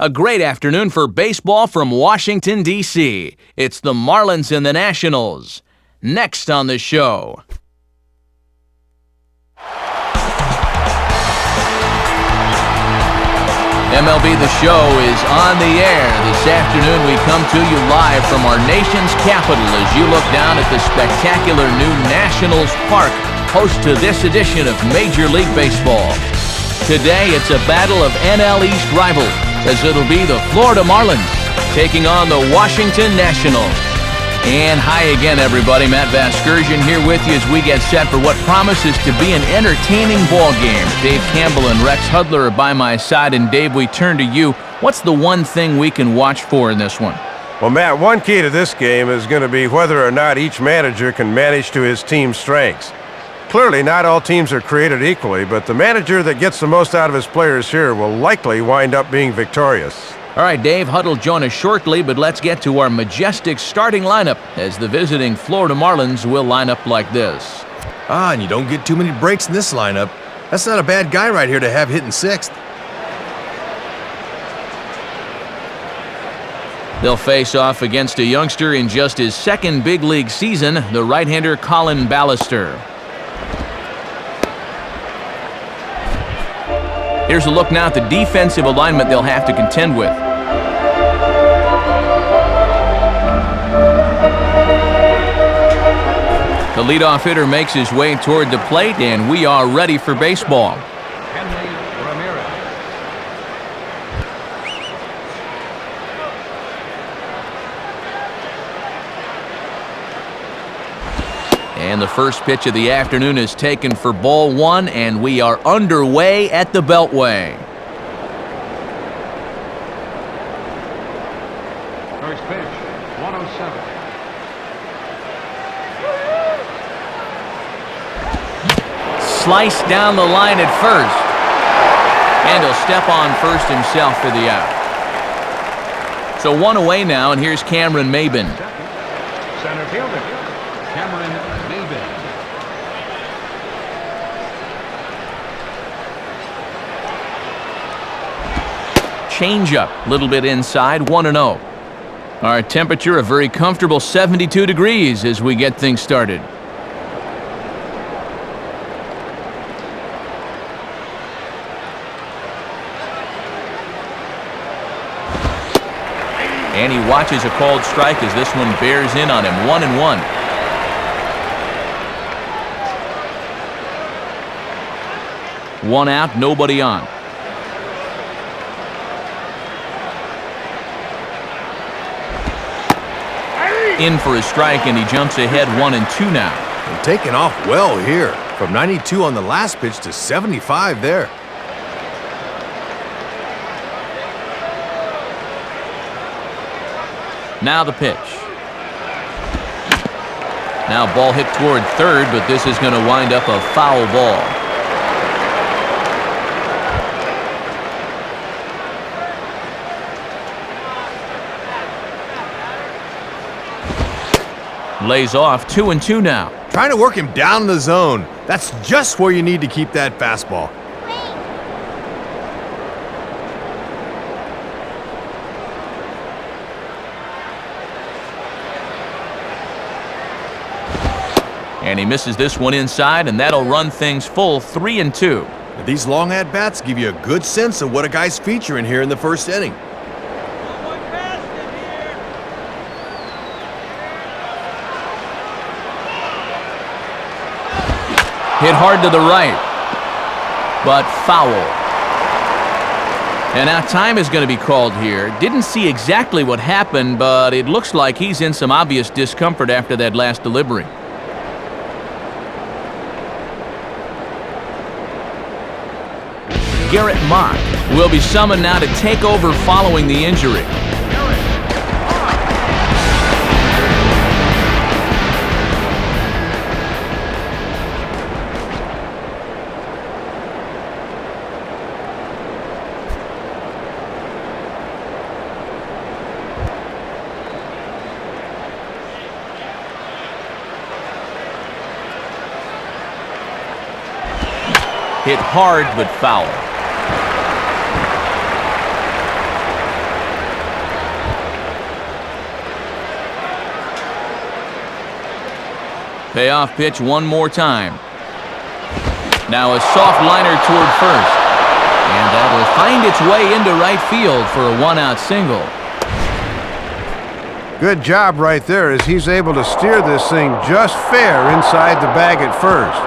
A great afternoon for baseball from Washington, D.C. It's the Marlins and the Nationals. Next on the show. MLB The Show is on the air. This afternoon we come to you live from our nation's capital as you look down at the spectacular new Nationals Park, host to this edition of Major League Baseball. Today it's a battle of NL East rivals, as it'll be the Florida Marlins taking on the Washington Nationals. And hi again, everybody. Matt Vasgersian here with you as we get set for what promises to be an entertaining ball game. Dave Campbell and Rex Hudler are by my side. And Dave, we turn to you. What's the one thing we can watch for in this one? Well, Matt, one key to this game is going to be whether or not each manager can manage to his team's strengths. Clearly, not all teams are created equally, but the manager that gets the most out of his players here will likely wind up being victorious. All right, Dave, Hudd will join us shortly, but let's get to our majestic starting lineup as the visiting Florida Marlins will line up like this. And you don't get too many breaks in this lineup. That's not a bad guy right here to have hitting sixth. They'll face off against a youngster in just his second big league season, the right-hander Colin Ballister. Here's a look now at the defensive alignment they'll have to contend with. The leadoff hitter makes his way toward the plate, and we are ready for baseball. And the first pitch of the afternoon is taken for ball one, and we are underway at the Beltway. First pitch, 107. Sliced down the line at first. And he'll step on first himself for the out. So one away now, and here's Cameron Maybin. Center fielder, Cameron Maybin. Changeup, a little bit inside, 1-0. Our temperature a very comfortable 72 degrees as we get things started. And he watches a called strike as this one bears in on him, 1-1. One out, nobody on. In for a strike, and he jumps ahead 1-2 now. And taking off well here. From 92 on the last pitch to 75 there. Now the pitch. Now ball hit toward third, but this is going to wind up a foul ball. Lays off, 2-2 now. Trying to work him down the zone. That's just where you need to keep that fastball. And he misses this one inside, and that'll run things full, 3-2. These long at-bats give you a good sense of what a guy's featuring here in the first inning. Hit hard to the right, but foul. And now time is going to be called here. Didn't see exactly what happened, but it looks like he's in some obvious discomfort after that last delivery. Garrett Mock will be summoned now to take over following the injury. Hit hard but foul. Payoff pitch one more time. Now a soft liner toward first. And that will find its way into right field for a one-out single. Good job right there as he's able to steer this thing just fair inside the bag at first.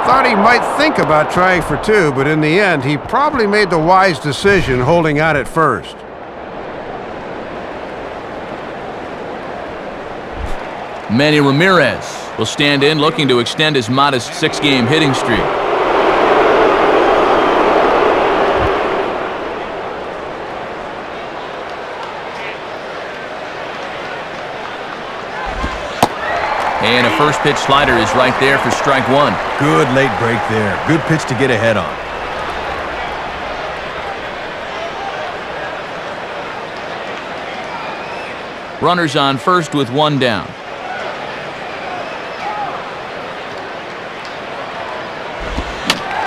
Thought he might think about trying for two, but in the end, he probably made the wise decision holding on at first. Manny Ramirez will stand in looking to extend his modest 6-game hitting streak. And a first pitch slider is right there for strike one. Good late break there. Good pitch to get ahead on. Runners on first with one down.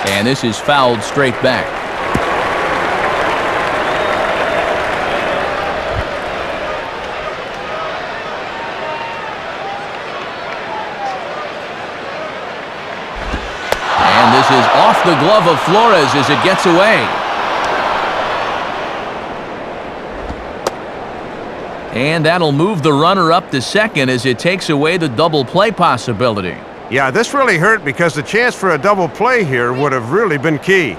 And this is fouled straight back. And this is off the glove of Flores as it gets away. And that'll move the runner up to second as it takes away the double play possibility. Yeah, this really hurt because the chance for a double play here would have really been key.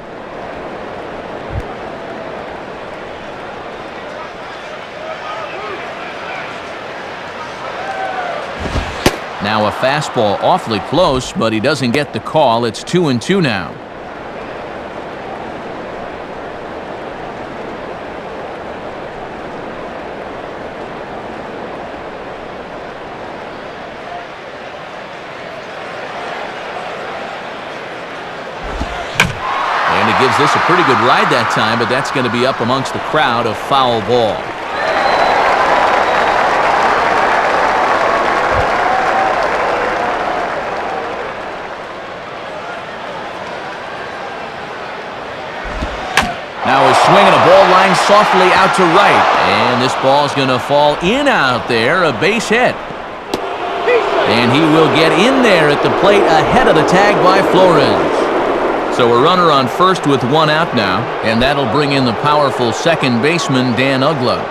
Now a fastball awfully close, but he doesn't get the call. It's 2-2 now. Gives this a pretty good ride that time, but that's going to be up amongst the crowd. A foul ball. Now a swing and a ball line softly out to right, and this ball's going to fall in out there, a base hit. And he will get in there at the plate ahead of the tag by Flores. So a runner on first with one out now, and that'll bring in the powerful second baseman, Dan Uggla.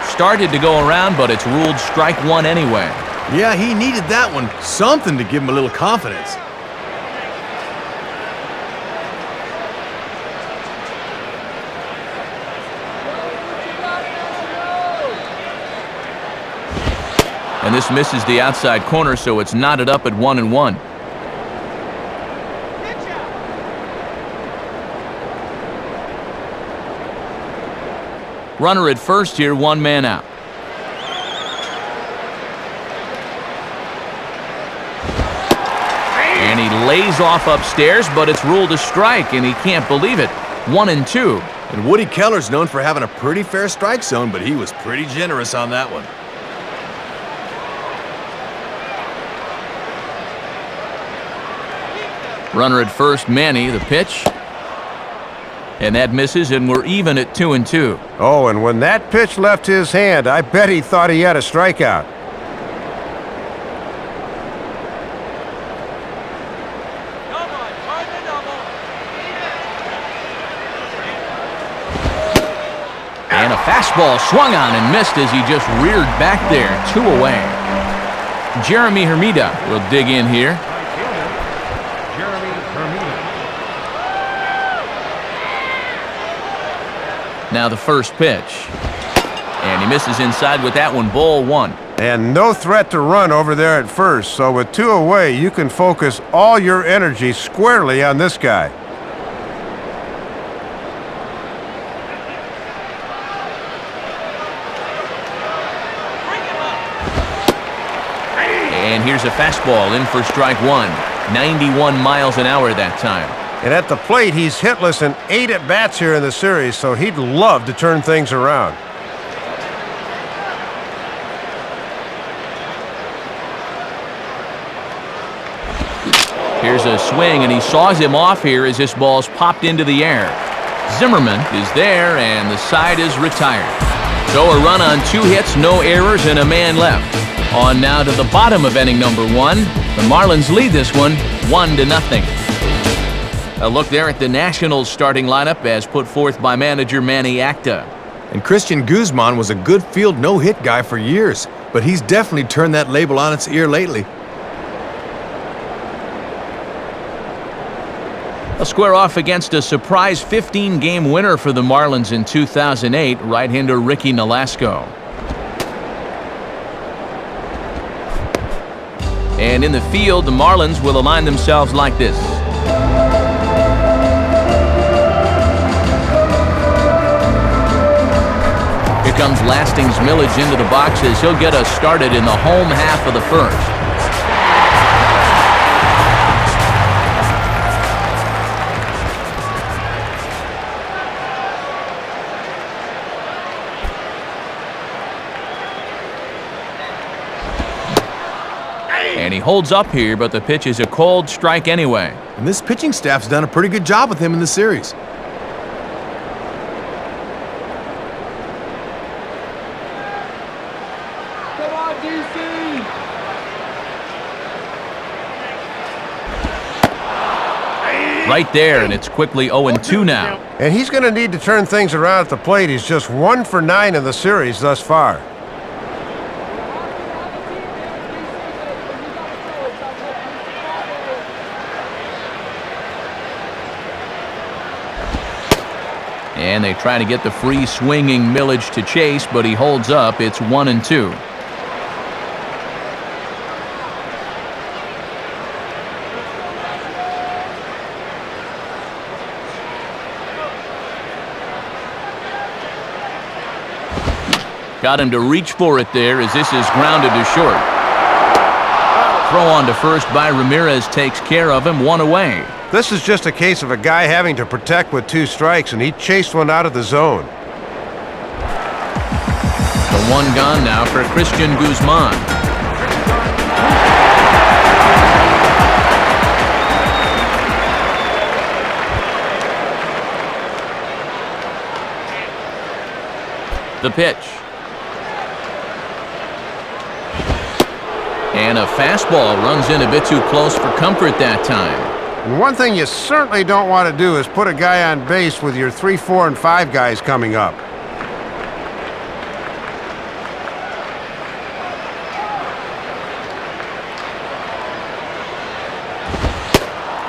Started to go around, but it's ruled strike one anyway. Yeah, he needed that one. Something to give him a little confidence. And this misses the outside corner, so it's knotted up at 1-1. Runner at first here, one man out. And he lays off upstairs, but it's ruled a strike, and he can't believe it. 1-2. And Woody Keller's known for having a pretty fair strike zone, but he was pretty generous on that one. Runner at first, Manny, the pitch. And that misses, and we're even at 2-2. Oh, and when that pitch left his hand, I bet he thought he had a strikeout. And a fastball swung on and missed as he just reared back there, 2 away. Jeremy Hermida will dig in here. Now the first pitch. And he misses inside with that one, ball 1. And no threat to run over there at first, so with 2 away, you can focus all your energy squarely on this guy. And here's a fastball in for strike 1. 91 miles an hour that time. And at the plate, he's hitless in 8 at-bats here in the series, so he'd love to turn things around. Here's a swing, and he saws him off here as this ball's popped into the air. Zimmerman is there, and the side is retired. So a run on 2 hits, no errors, and a man left. On now to the bottom of inning number 1. The Marlins lead this one 1-0. A look there at the Nationals starting lineup as put forth by manager Manny Acta. And Christian Guzman was a good field no-hit guy for years, but he's definitely turned that label on its ear lately. They'll square off against a surprise 15-game winner for the Marlins in 2008, right-hander Ricky Nolasco. And in the field, the Marlins will align themselves like this. Here comes Lasting's Millage into the box as he'll get us started in the home half of the first. And he holds up here, but the pitch is a cold strike anyway. And this pitching staff's done a pretty good job with him in the series. Come on, DC! Right there, and it's quickly 0-2 now. And he's going to need to turn things around at the plate. He's just 1 for 9 in the series thus far. And they try to get the free swinging Millage to chase, but he holds up. It's 1-2. Got him to reach for it there as this is grounded to short. Throw on to first by Ramirez takes care of him, 1 away. This is just a case of a guy having to protect with 2 strikes, and he chased one out of the zone. The 1 gone now for Christian Guzman. The pitch. And a fastball runs in a bit too close for comfort that time. And one thing you certainly don't want to do is put a guy on base with your 3, 4, and 5 guys coming up.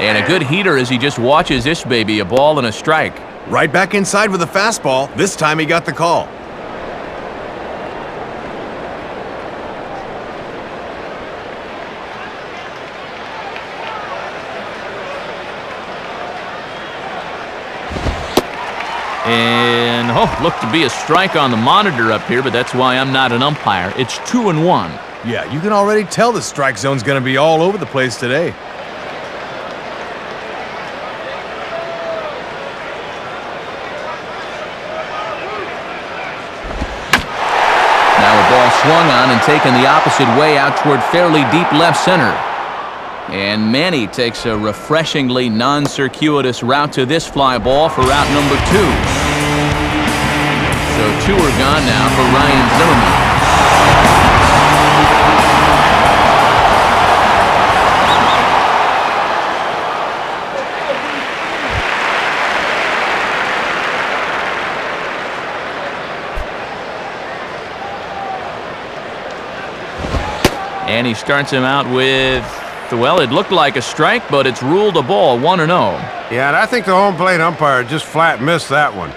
And a good heater as he just watches this baby, a ball and a strike. Right back inside with a fastball. This time he got the call. And, looked to be a strike on the monitor up here, but that's why I'm not an umpire. It's 2-1. Yeah, you can already tell the strike zone's going to be all over the place today. Now a ball swung on and taken the opposite way out toward fairly deep left center. And Manny takes a refreshingly non-circuitous route to this fly ball for route number 2. So 2 are gone now for Ryan Zimmerman. And he starts him out with, well, it looked like a strike, but it's ruled a ball, 1-0. Yeah, and I think the home plate umpire just flat missed that one.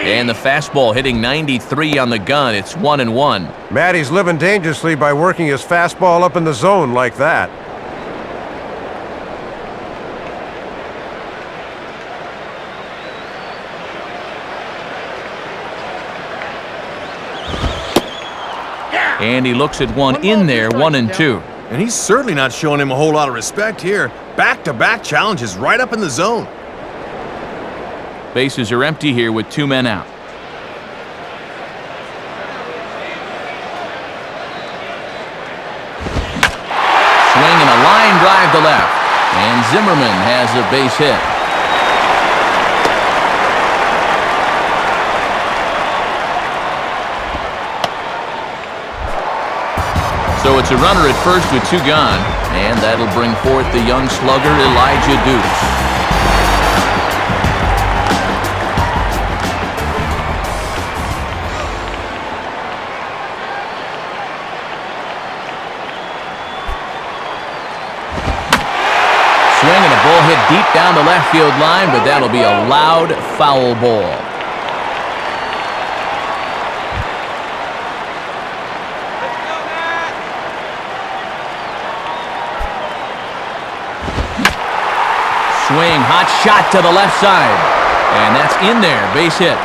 And the fastball hitting 93 on the gun. It's 1-1. Matty's living dangerously by working his fastball up in the zone like that. And he looks at one in there, 1-2. And he's certainly not showing him a whole lot of respect here. Back-to-back challenges right up in the zone. Bases are empty here with 2 men out. Swing and a line drive to left. And Zimmerman has a base hit. So it's a runner at first with 2 gone, and that'll bring forth the young slugger Elijah Dukes. Swing and a ball hit deep down the left field line, but that'll be a loud foul ball. Swing, hot shot to the left side. And that's in there, base hit.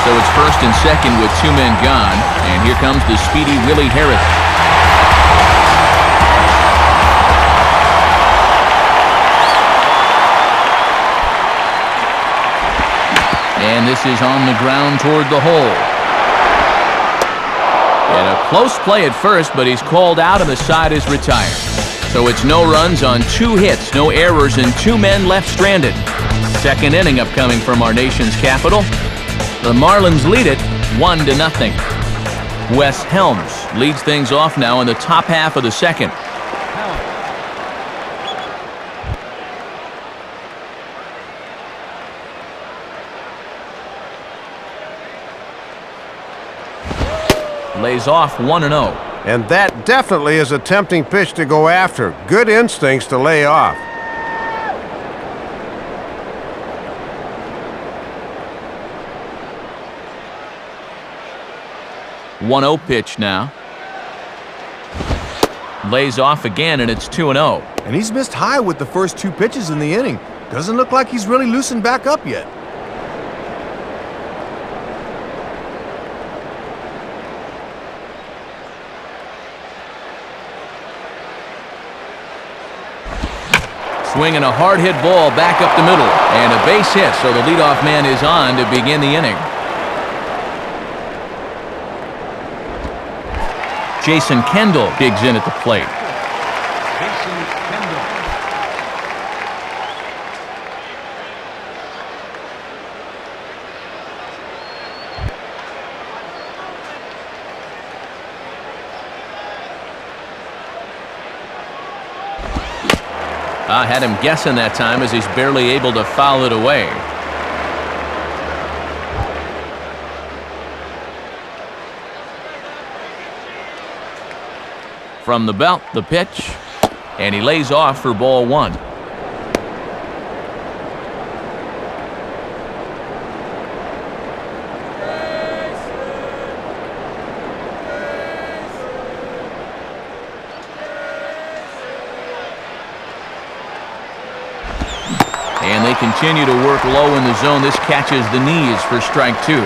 So it's first and second with 2 men gone. And here comes the speedy Willie Harris. And this is on the ground toward the hole. And a close play at first, but he's called out and the side is retired. So it's no runs on 2 hits, no errors, and 2 men left stranded. Second inning upcoming from our nation's capital. The Marlins lead it 1-0. Wes Helms leads things off now in the top half of the second. Lays off 1-0. And that definitely is a tempting pitch to go after. Good instincts to lay off. One-0 pitch now. Lays off again, and it's 2-0. And he's missed high with the first 2 pitches in the inning. Doesn't look like he's really loosened back up yet. Swinging a hard-hit ball back up the middle. And a base hit, so the leadoff man is on to begin the inning. Jason Kendall digs in at the plate. Jason Kendall. I had him guessing that time as he's barely able to foul it away. From the belt, the pitch, and he lays off for ball 1. And they continue to work low in the zone. This catches the knees for strike 2.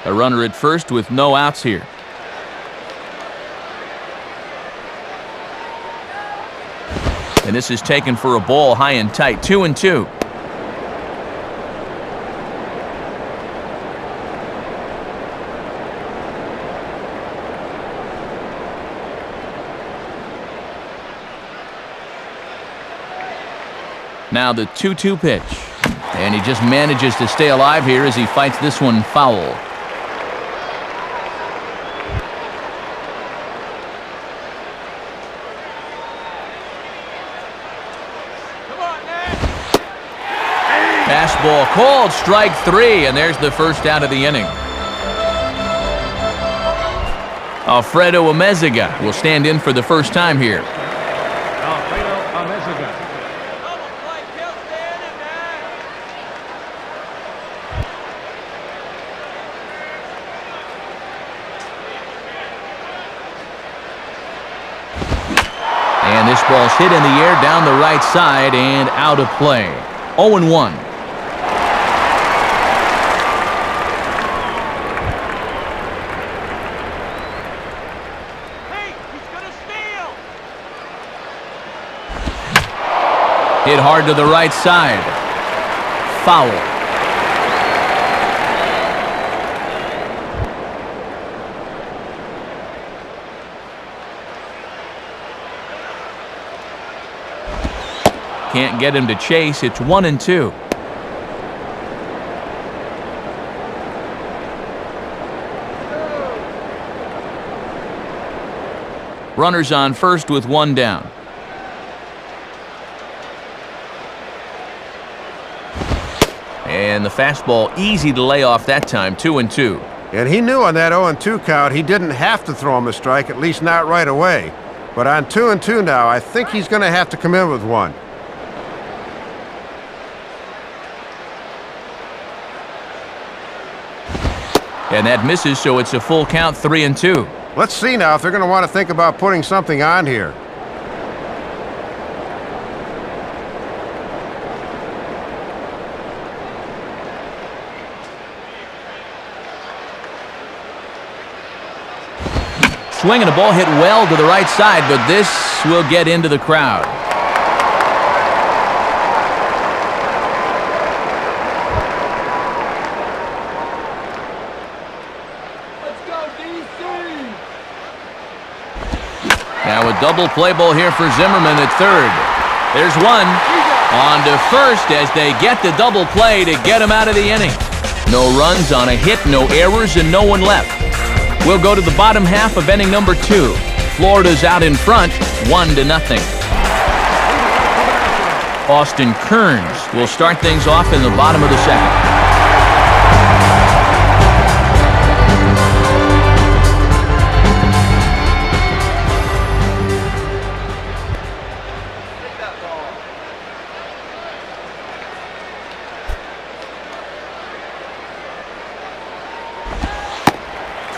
A runner at first with no outs here. And this is taken for a ball high and tight. 2-2. Now the 2-2 pitch. And he just manages to stay alive here as he fights this one foul. Fastball called, strike 3, and there's the first out of the inning. Alfredo Amezaga will stand in for the first time here. Alfredo Amezaga. And this ball's hit in the air down the right side and out of play. 0-1. Hit hard to the right side. Foul. Can't get him to chase. It's 1-2. Runners on first with one down. And the fastball easy to lay off that time, 2-2. And he knew on that 0-2 count he didn't have to throw him a strike, at least not right away. But on 2-2 now, I think he's going to have to come in with one. And that misses, so it's a full count, 3-2. Let's see now if they're going to want to think about putting something on here. Swinging a ball hit well to the right side, but this will get into the crowd. Let's go, DC! Now a double play ball here for Zimmerman at third. There's one. On to first as they get the double play to get him out of the inning. No runs on a hit, no errors, and no one left. We'll go to the bottom half of inning number 2. Florida's out in front, 1-0. Austin Kearns will start things off in the bottom of the second.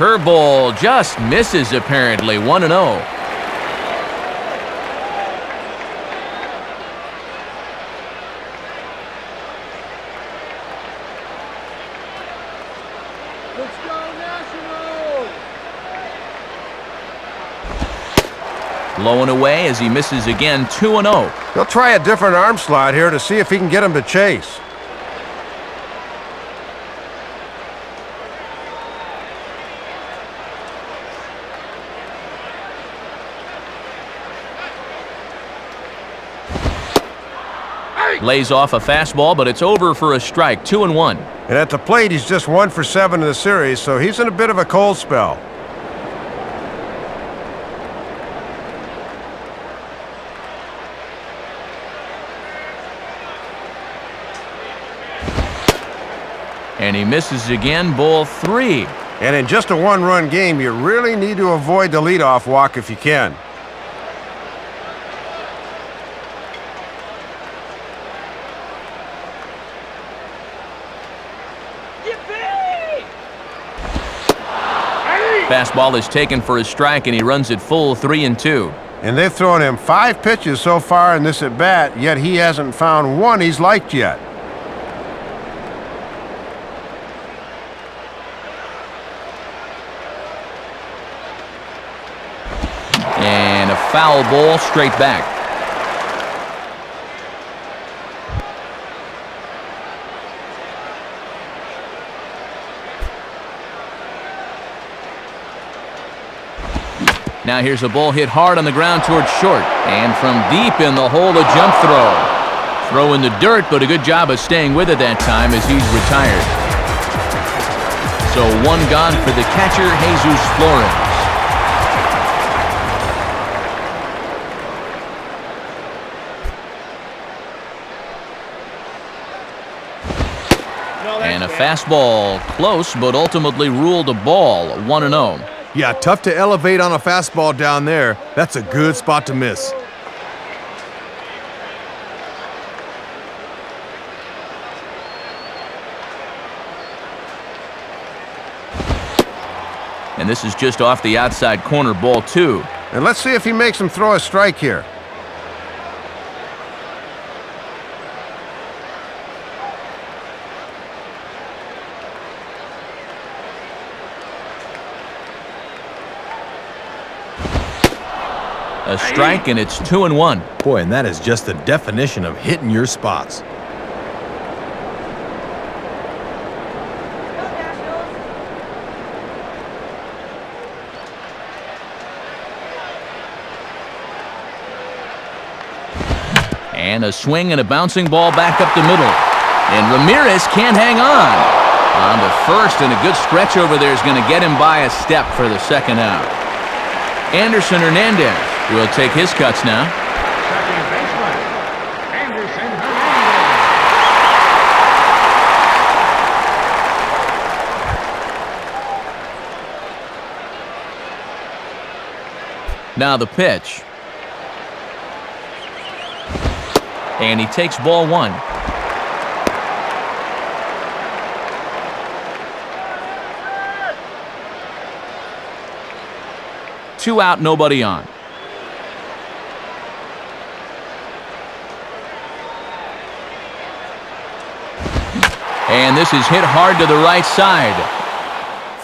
Curveball just misses apparently, 1-0. Let's go, Nationals! Low and away as he misses again, 2-0. He'll try a different arm slot here to see if he can get him to chase. Lays off a fastball, but it's over for a strike, 2-1. And at the plate, he's just 1 for 7 in the series, so he's in a bit of a cold spell. And he misses again, ball 3. And in just a one-run game, you really need to avoid the leadoff walk if you can. Fastball is taken for a strike, and he runs it full, 3-2. And they've thrown him 5 pitches so far in this at-bat, yet he hasn't found one he's liked yet. And a foul ball straight back. Now here's a ball hit hard on the ground towards short. And from deep in the hole, a jump throw. Throw in the dirt, but a good job of staying with it that time as he's retired. So one gone for the catcher, Jesus Flores. And a fastball, close, but ultimately ruled a ball, 1-0. Yeah, tough to elevate on a fastball down there. That's a good spot to miss. And this is just off the outside corner, ball 2. And let's see if he makes him throw a strike here. A strike, and it's 2-1. Boy, and that is just the definition of hitting your spots. And a swing and a bouncing ball back up the middle. And Ramirez can't hang on. On to first, and a good stretch over there is going to get him by a step for the second out. Anderson Hernandez will take his cuts now. Second baseman, Anderson Hernandez. Now the pitch. And he takes ball one. Two out, nobody on. And this is hit hard to the right side.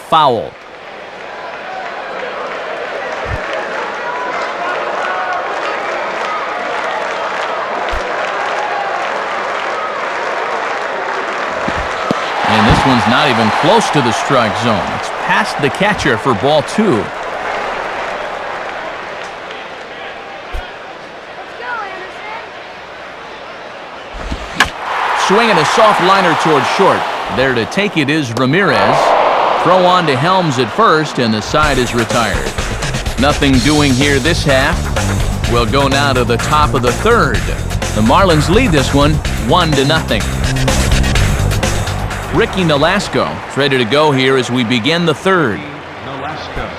Foul. And this one's not even close to the strike zone. It's past the catcher for ball two. Swinging a soft liner toward short. There to take it is Ramirez. Throw on to Helms at first, and the side is retired. Nothing doing here this half. We'll go now to the top of the third. The Marlins lead this one 1-0. Ricky Nolasco is ready to go here as we begin the third. Nolasco.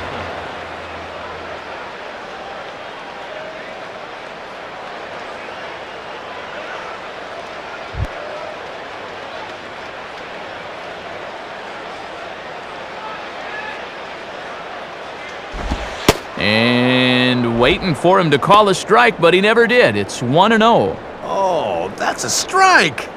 And waiting for him to call a strike, but he never did. It's 1-0. Oh, that's a strike!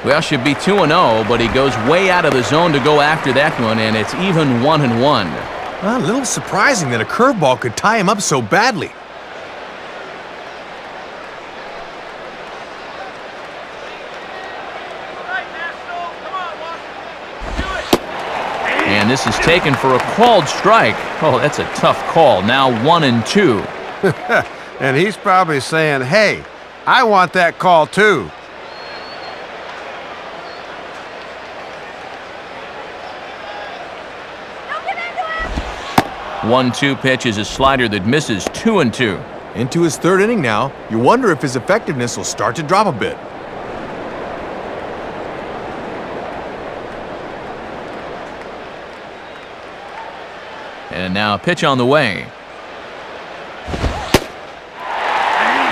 Well, should be 2-0, but he goes way out of the zone to go after that one, and it's even 1-1. Well, a little surprising that a curveball could tie him up so badly. And this is taken for a called strike. Oh, that's a tough call. Now 1-2. And he's probably saying, hey, I want that call too. One-two pitch is a slider that misses 2-2. Into his third inning now, you wonder if his effectiveness will start to drop a bit. And now a pitch on the way.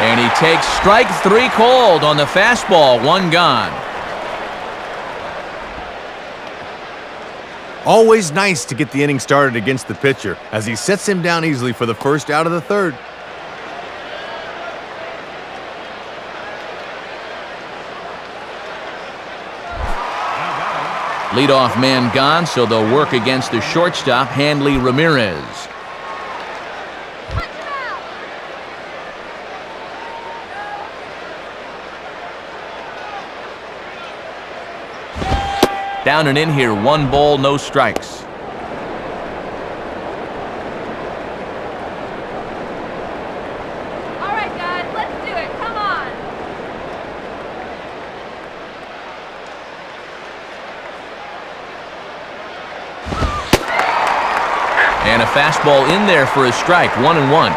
And he takes strike three cold on the fastball. One gone. Always nice to get the inning started against the pitcher as he sets him down easily for the first out of the third. Leadoff man gone, so they'll work against the shortstop, Hanley Ramirez. Down and in here, 1 ball, no strikes. All right, guys, let's do it. Come on. And a fastball in there for a strike, 1-1.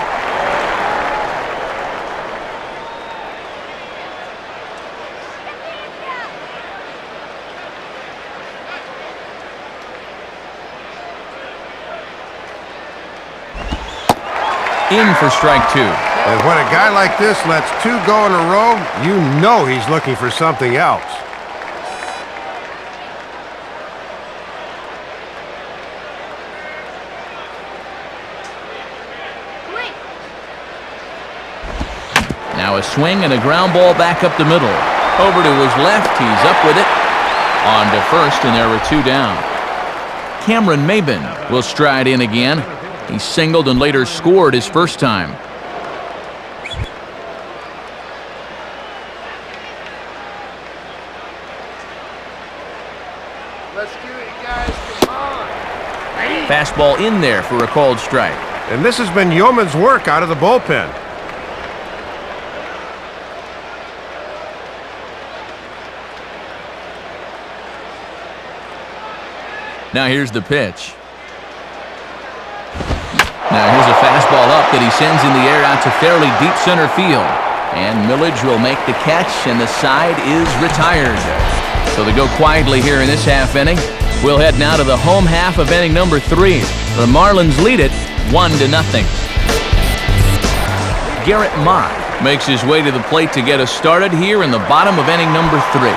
In for strike two. And when a guy like this lets 2 go in a row, you know he's looking for something else. Now a swing and a ground ball back up the middle. Over to his left, he's up with it. On to first, and there were 2 down. Cameron Maben will stride in again. He singled and later scored his first time. Let's do it, guys. Come on. Fastball in there for a called strike. And this has been yeoman's work out of the bullpen. Now here's the pitch. Now here's a fastball up that he sends in the air out to fairly deep center field. And Millage will make the catch, and the side is retired. So they go quietly here in this half inning. We'll head now to the home half of inning number 3. The Marlins lead it 1-0. Garrett Mott makes his way to the plate to get us started here in the bottom of inning number 3.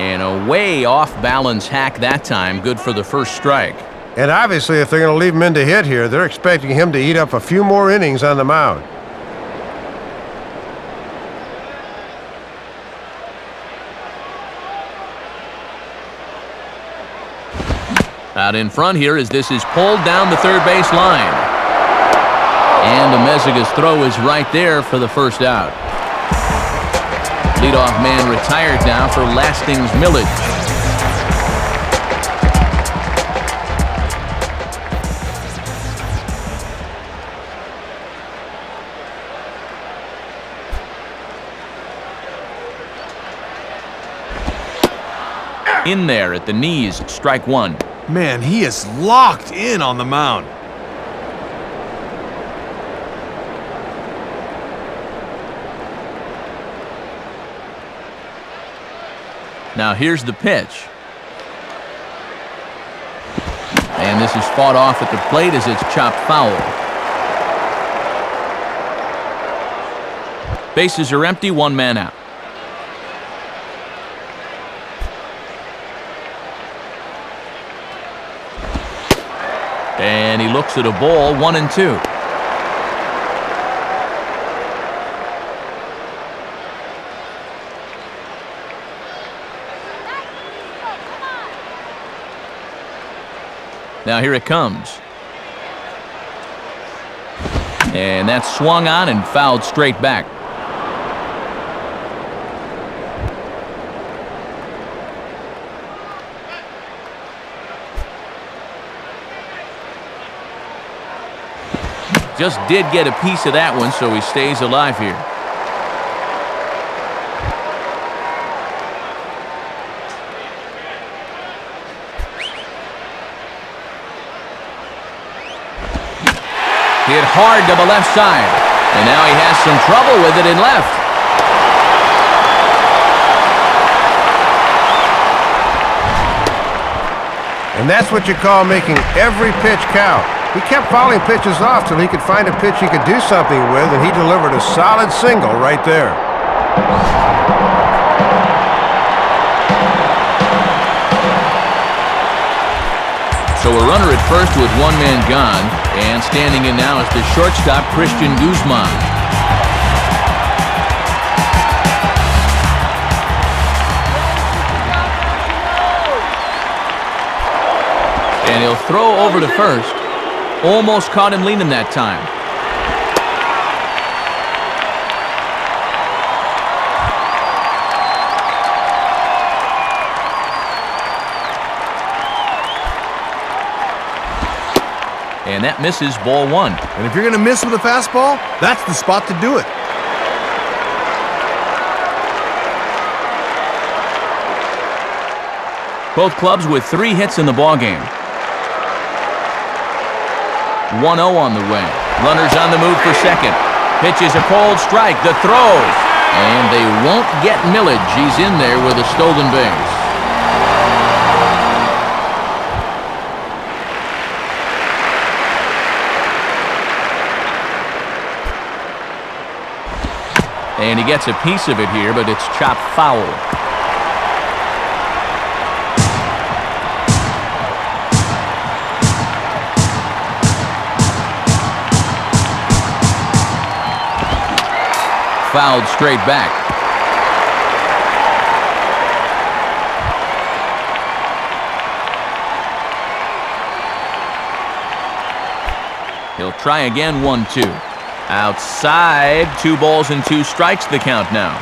And a way off-balance hack that time. Good for the first strike. And obviously, if they're going to leave him in to hit here, they're expecting him to eat up a few more innings on the mound. Out in front here as this is pulled down the third base line. And Amezaga's throw is right there for the first out. Leadoff man retired now for Lasting's Millage. In there at the knees, strike 1. Man, he is locked in on the mound. Now here's the pitch. And this is fought off at the plate as it's chopped foul. Bases are empty, 1 man out. And he looks at a ball, 1-2. Now here it comes. And that's swung on and fouled straight back. Just did get a piece of that one, so he stays alive here. Hit hard to the left side, and now he has some trouble with it in left. And that's what you call making every pitch count. He kept fouling pitches off till he could find a pitch he could do something with, and he delivered a solid single right there. So a runner at first with 1 man gone, and standing in now is the shortstop, Christian Guzman. And he'll throw over to first. Almost caught him leaning that time. And that misses, ball 1. And if you're going to miss with a fastball, that's the spot to do it. Both clubs with 3 hits in the ballgame. 1-0 on the way. Runners on the move for second. Pitch is a cold strike. The throw. And they won't get Millage. He's in there with a stolen base. And he gets a piece of it here, but it's chopped foul. Fouled straight back. He'll try again, 1-2. Outside, 2 balls and 2 strikes the count now.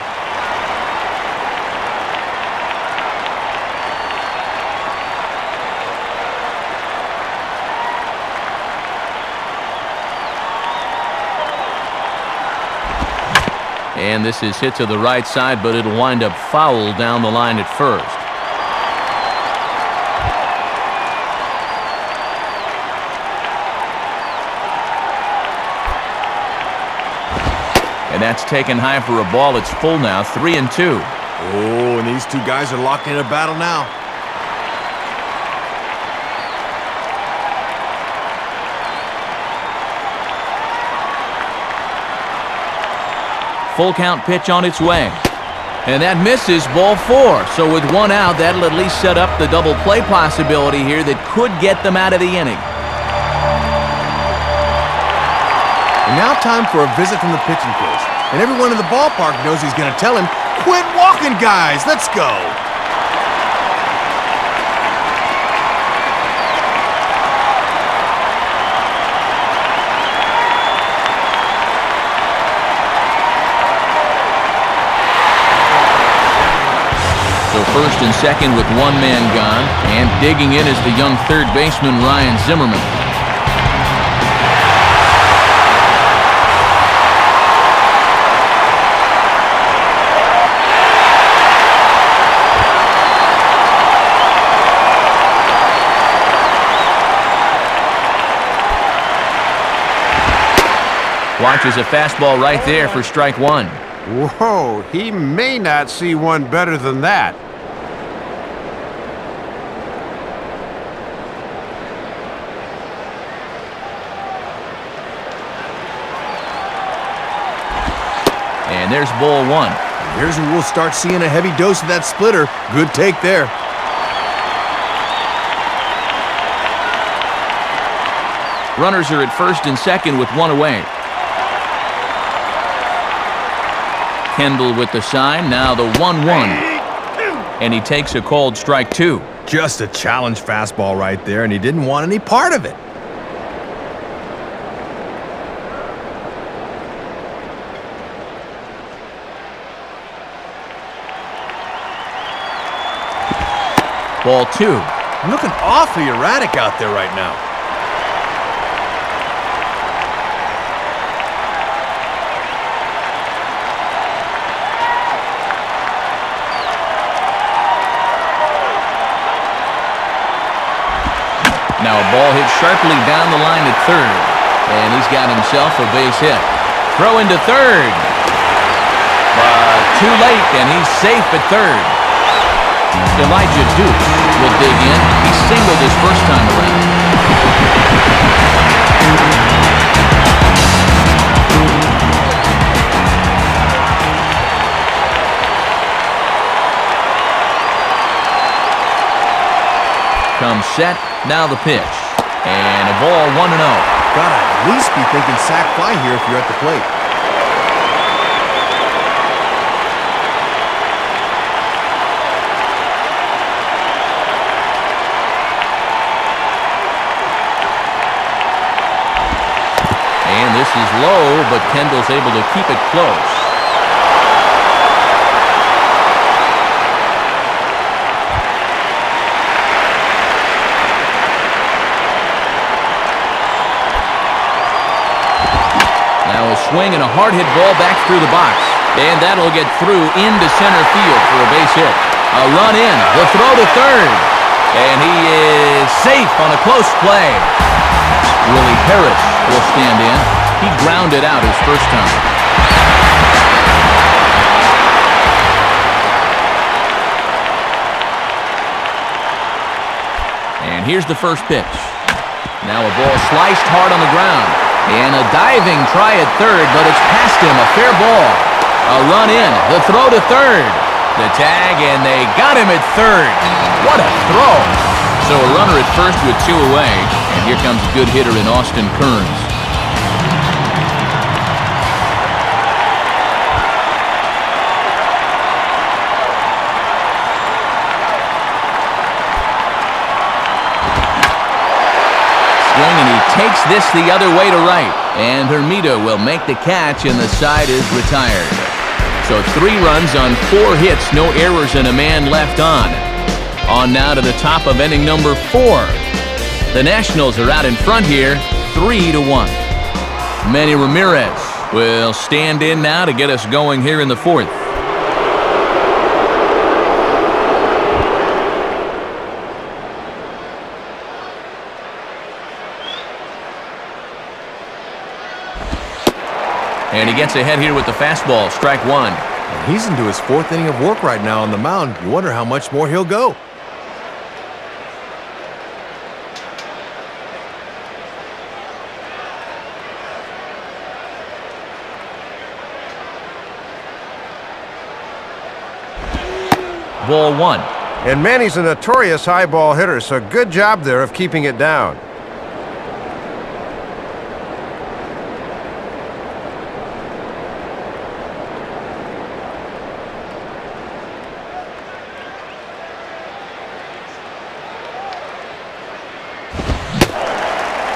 And this is hit to the right side, but it'll wind up foul down the line at first. And that's taken high for a ball. It's full now, 3-2. Oh, and these two guys are locked in a battle now. Full count pitch on its way. And that misses, ball 4. So with 1 out, that'll at least set up the double play possibility here that could get them out of the inning. And now time for a visit from the pitching coach. And everyone in the ballpark knows he's going to tell him, "Quit walking, guys. Let's go." So first and second with 1 man gone. And digging in is the young third baseman, Ryan Zimmerman. Watches a fastball right there for strike 1. Whoa, he may not see one better than that. And there's ball 1. Here's where we'll start seeing a heavy dose of that splitter. Good take there. Runners are at first and second with 1 away. Kendall with the sign, now the 1-1. And he takes a called strike 2. Just a challenge fastball right there, and he didn't want any part of it. Ball 2. Looking awfully erratic out there right now. Now a ball hit sharply down the line at third. And he's got himself a base hit. Throw into third. But too late, and he's safe at third. Elijah Duke will dig in. He singled his first time around. Comes set. Now the pitch. And a ball 1-0. Gotta at least be thinking sac fly here if you're at the plate. And this is low, but Kendall's able to keep it close. Swing and a hard hit ball back through the box. And that'll get through into center field for a base hit. A run in. The throw to third. And he is safe on a close play. Willie Harris will stand in. He grounded out his first time. And here's the first pitch. Now a ball sliced hard on the ground. And a diving try at third, but it's past him, a fair ball. A run in. The throw to third. The tag, and they got him at third. What a throw. So a runner at first with 2 away. And here comes a good hitter in Austin Kearns. And he takes this the other way to right. And Hermida will make the catch, and the side is retired. So 3 runs on 4 hits, no errors, and a man left on. On now to the top of inning number 4. The Nationals are out in front here, 3-1. Manny Ramirez will stand in now to get us going here in the 4th. And he gets ahead here with the fastball, strike 1. And he's into his 4th inning of work right now on the mound. You wonder how much more he'll go. Ball 1. And Manny's a notorious high ball hitter, so good job there of keeping it down.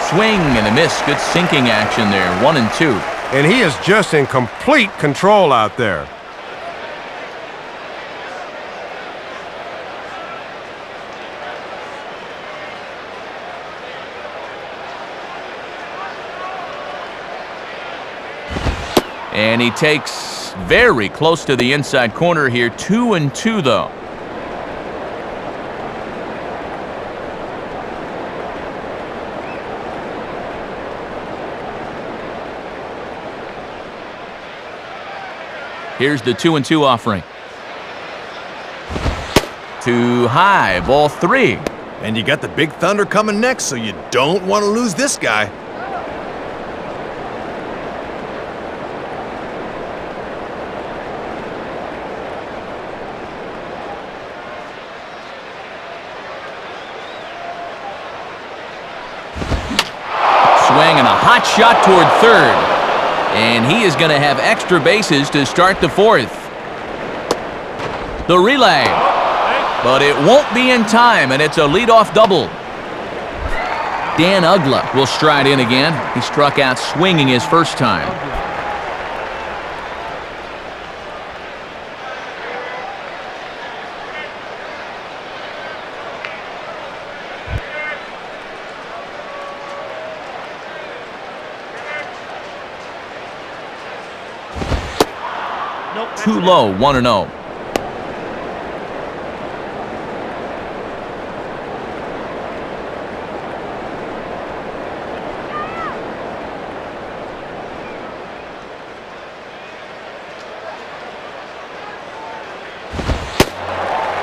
Swing and a miss. Good sinking action there. 1-2. And he is just in complete control out there. And he takes very close to the inside corner here. 2-2 though. Here's the 2-2 offering. Too high, ball 3. And you got the big thunder coming next, so you don't want to lose this guy. Swing and a hot shot toward third. And he is going to have extra bases to start the 4th. The relay. But it won't be in time, and it's a leadoff double. Dan Uggla will stride in again. He struck out swinging his first time. Too low, 1-0.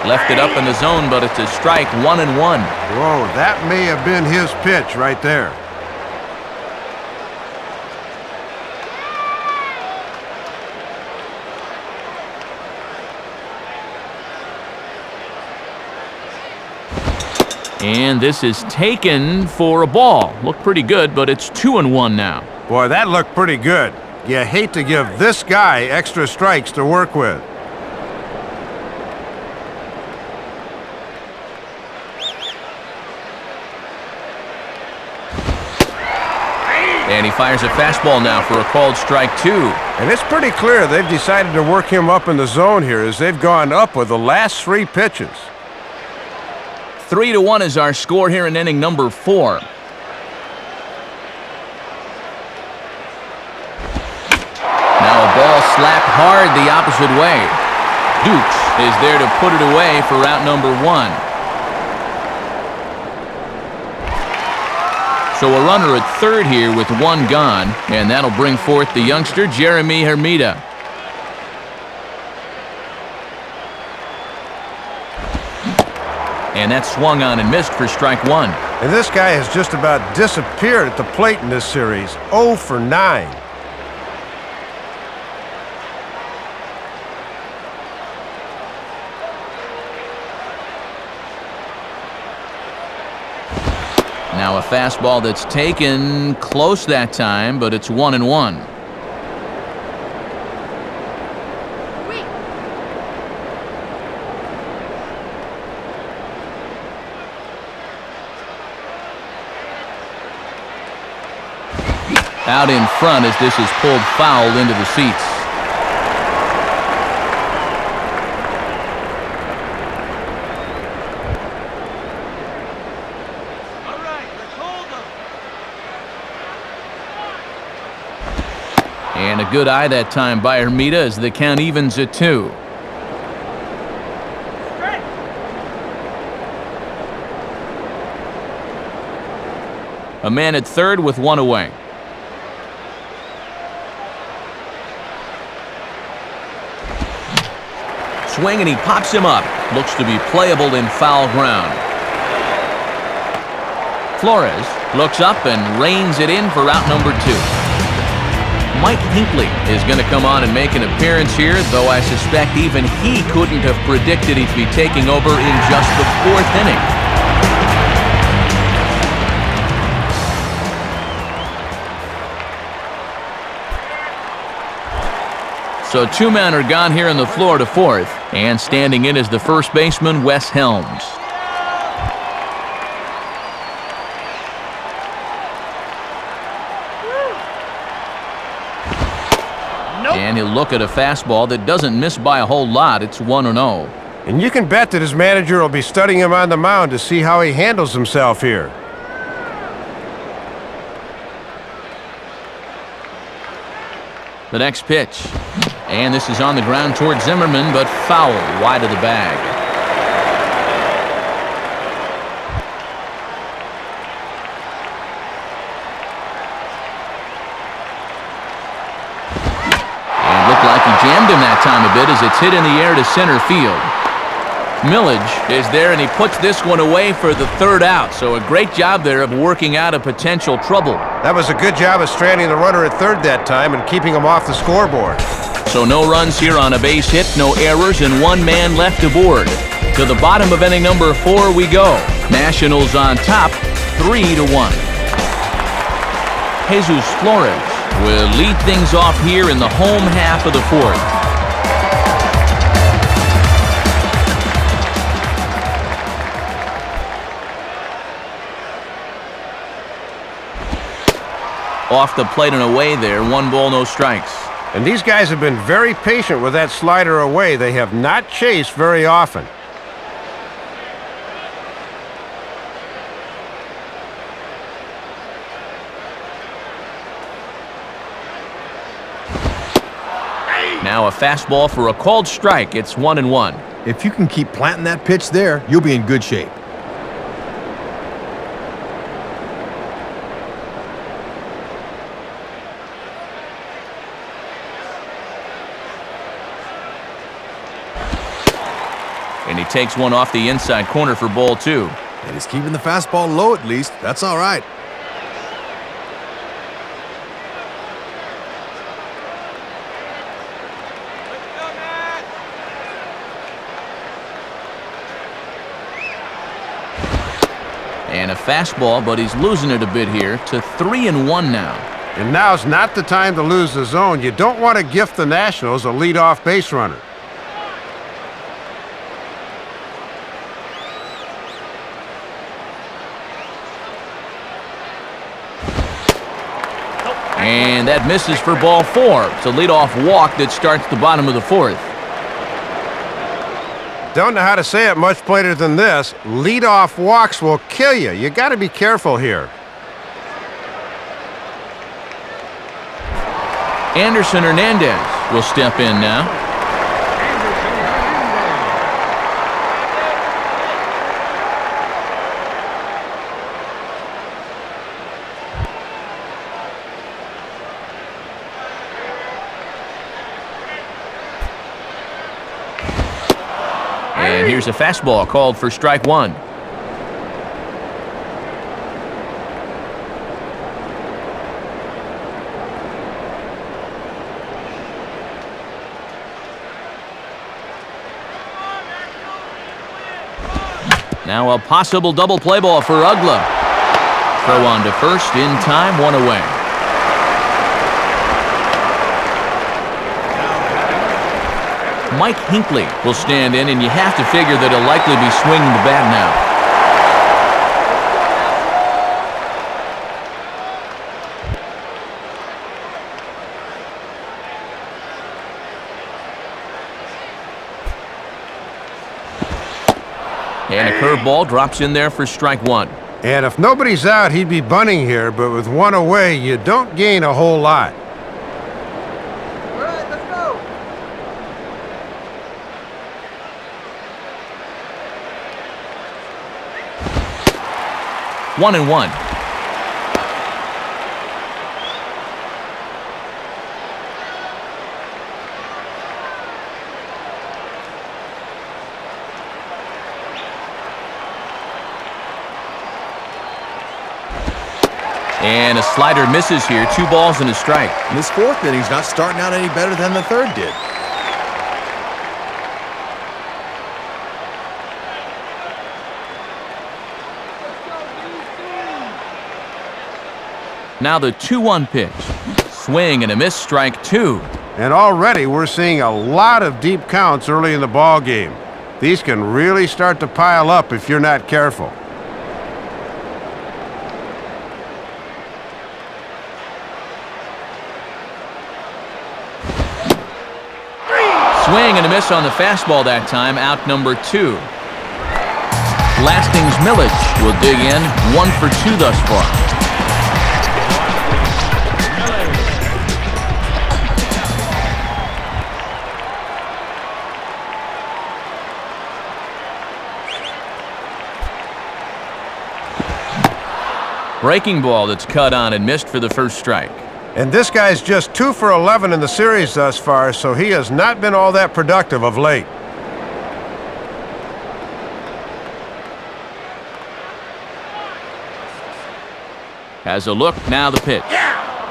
Left it up in the zone, but it's a strike, 1-1. Whoa, that may have been his pitch right there. And this is taken for a ball. Looked pretty good, but it's 2-1 now. Boy, that looked pretty good. You hate to give this guy extra strikes to work with. And he fires a fastball now for a called strike 2. And it's pretty clear they've decided to work him up in the zone here as they've gone up with the last 3 pitches. 3-1 is our score here in inning number 4. Now a ball slapped hard the opposite way. Dukes is there to put it away for out number 1. So a runner at third here with 1 gone, and that'll bring forth the youngster Jeremy Hermida. And that's swung on and missed for strike 1. And this guy has just about disappeared at the plate in this series. 0 for 9. fastball that's taken close that time, but it's 1-1. Out in front as this is pulled foul into the seats. All right, let's hold them. And a good eye that time by Hermida as the count evens at 2. A man at third with one away. Swing and he pops him up. Looks to be playable in foul ground. Flores looks up and reins it in for out number 2. Mike Hinckley is going to come on and make an appearance here, though I suspect even he couldn't have predicted he'd be taking over in just the 4th inning. So 2 men are gone here in the Florida 4th, and standing in is the first baseman, Wes Helms. And he'll look at a fastball that doesn't miss by a whole lot. It's 1-0. And you can bet that his manager will be studying him on the mound to see how he handles himself here. The next pitch. And this is on the ground toward Zimmerman, but foul wide of the bag. And it looked like he jammed him that time a bit as it's hit in the air to center field. Millage is there, and he puts this one away for the 3rd out. So a great job there of working out a potential trouble. That was a good job of stranding the runner at third that time and keeping him off the scoreboard. So no runs here on a base hit, no errors, and 1 man left aboard. To the bottom of inning number 4 we go. Nationals on top, 3-1. Jesus Flores will lead things off here in the home half of the 4th. Off the plate and away there, 1 ball, no strikes. And these guys have been very patient with that slider away. They have not chased very often. Now a fastball for a called strike. It's 1-1. If you can keep planting that pitch there, you'll be in good shape. And he takes one off the inside corner for ball 2. And he's keeping the fastball low at least. That's all right. And a fastball, but he's losing it a bit here to 3-1 now. And now's not the time to lose the zone. You don't want to gift the Nationals a leadoff base runner. And that misses for ball 4. It's a leadoff walk that starts the bottom of the 4th. Don't know how to say it much plainer than this. Leadoff walks will kill you. You got to be careful here. Anderson Hernandez will step in now. And here's a fastball called for strike 1. Now a possible double play ball for Uggla. Throw on to first, in time, one away. Mike Hinckley will stand in, and you have to figure that he'll likely be swinging the bat now. 'Curve ball drops in there for strike one. And if nobody's out, he'd be bunting here, but with one away, you don't gain a whole lot. All right, let's go. 1-1. And a slider misses here. 2 balls and a strike. And this fourth inning's not starting out any better than the third did. Now the 2-1 pitch. Swing and a miss, strike 2. And already we're seeing a lot of deep counts early in the ball game. These can really start to pile up if you're not careful. Swing and a miss on the fastball that time, out number 2. Lasting's Milledge will dig in, 1 for 2 thus far. Breaking ball that's cut on and missed for the first strike. And this guy's just 2 for 11 in the series thus far, so he has not been all that productive of late. Has a look, now the pitch.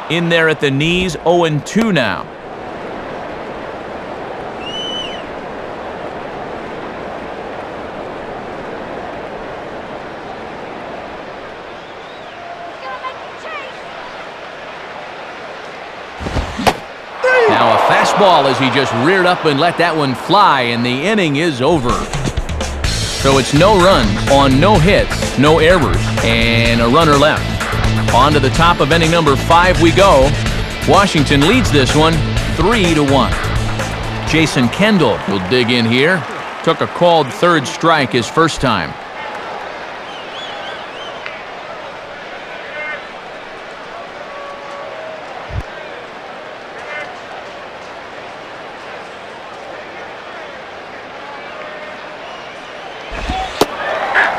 In there at the knees, 0-2 now. Now a fastball as he just reared up and let that one fly, and the inning is over. So it's no runs on no hits, no errors, and a runner left. On to the top of inning number 5 we go. Washington leads this one 3-1. Jason Kendall will dig in here. Took a called third strike his first time.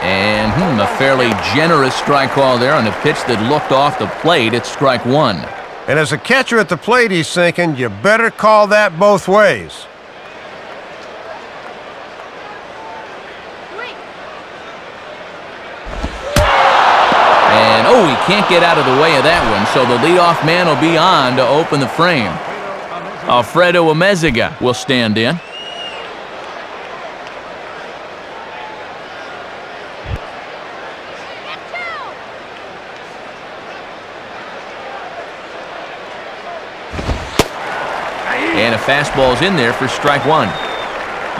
And a fairly generous strike call there on a pitch that looked off the plate. It's strike 1. And as a catcher at the plate, he's thinking, you better call that both ways. And, he can't get out of the way of that one, so the leadoff man will be on to open the frame. Alfredo Amezaga will stand in. And a fastball's in there for strike 1.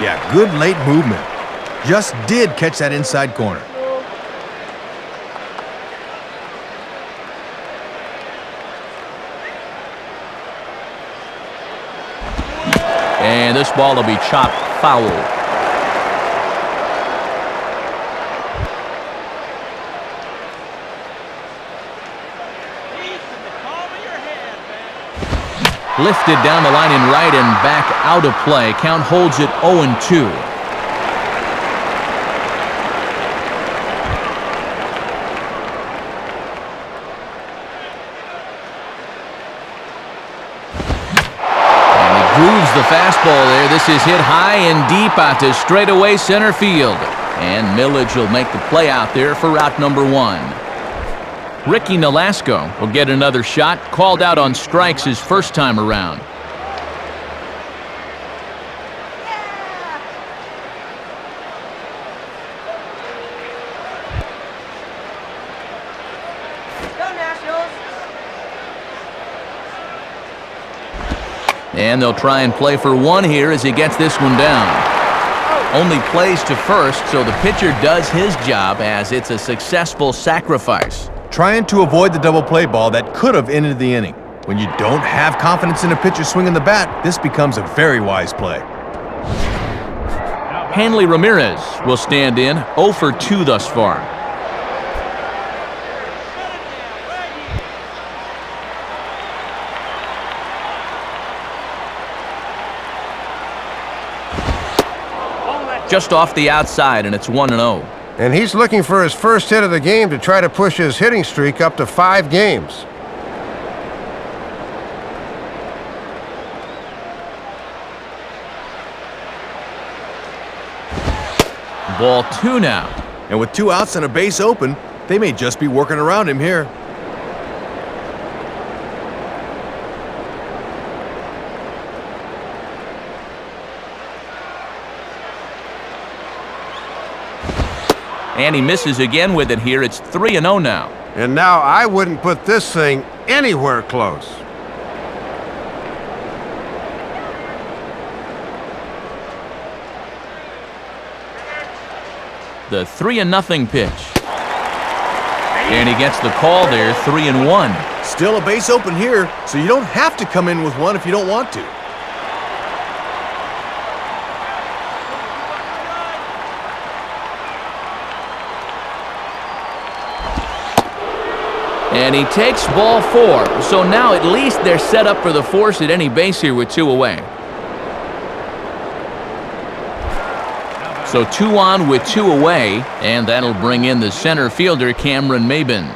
Yeah, good late movement. Just did catch that inside corner. And this ball will be chopped foul. Lifted down the line in right and back out of play. Count holds it 0-2. And he grooves the fastball there. This is hit high and deep out to straightaway center field. And Milledge will make the play out there for route number 1. Ricky Nolasco will get another shot, called out on strikes his first time around. And they'll try and play for one here as he gets this one down. Only plays to first, so the pitcher does his job as it's a successful sacrifice. Trying to avoid the double play ball that could have ended the inning. When you don't have confidence in a pitcher swinging the bat, this becomes a very wise play. Hanley Ramirez will stand in 0 for 2 thus far. Just off the outside, and it's 1-0. And he's looking for his first hit of the game to try to push his hitting streak up to 5 games. Ball 2 now. And with 2 outs and a base open, they may just be working around him here. And he misses again with it here. It's 3-0 now. And now I wouldn't put this thing anywhere close. The 3-0 pitch. And he gets the call there, 3-1. Still a base open here, so you don't have to come in with one if you don't want to. And he takes ball 4. So now at least they're set up for the force at any base here with 2 away. So 2 on with 2 away, and that'll bring in the center fielder, Cameron Maben.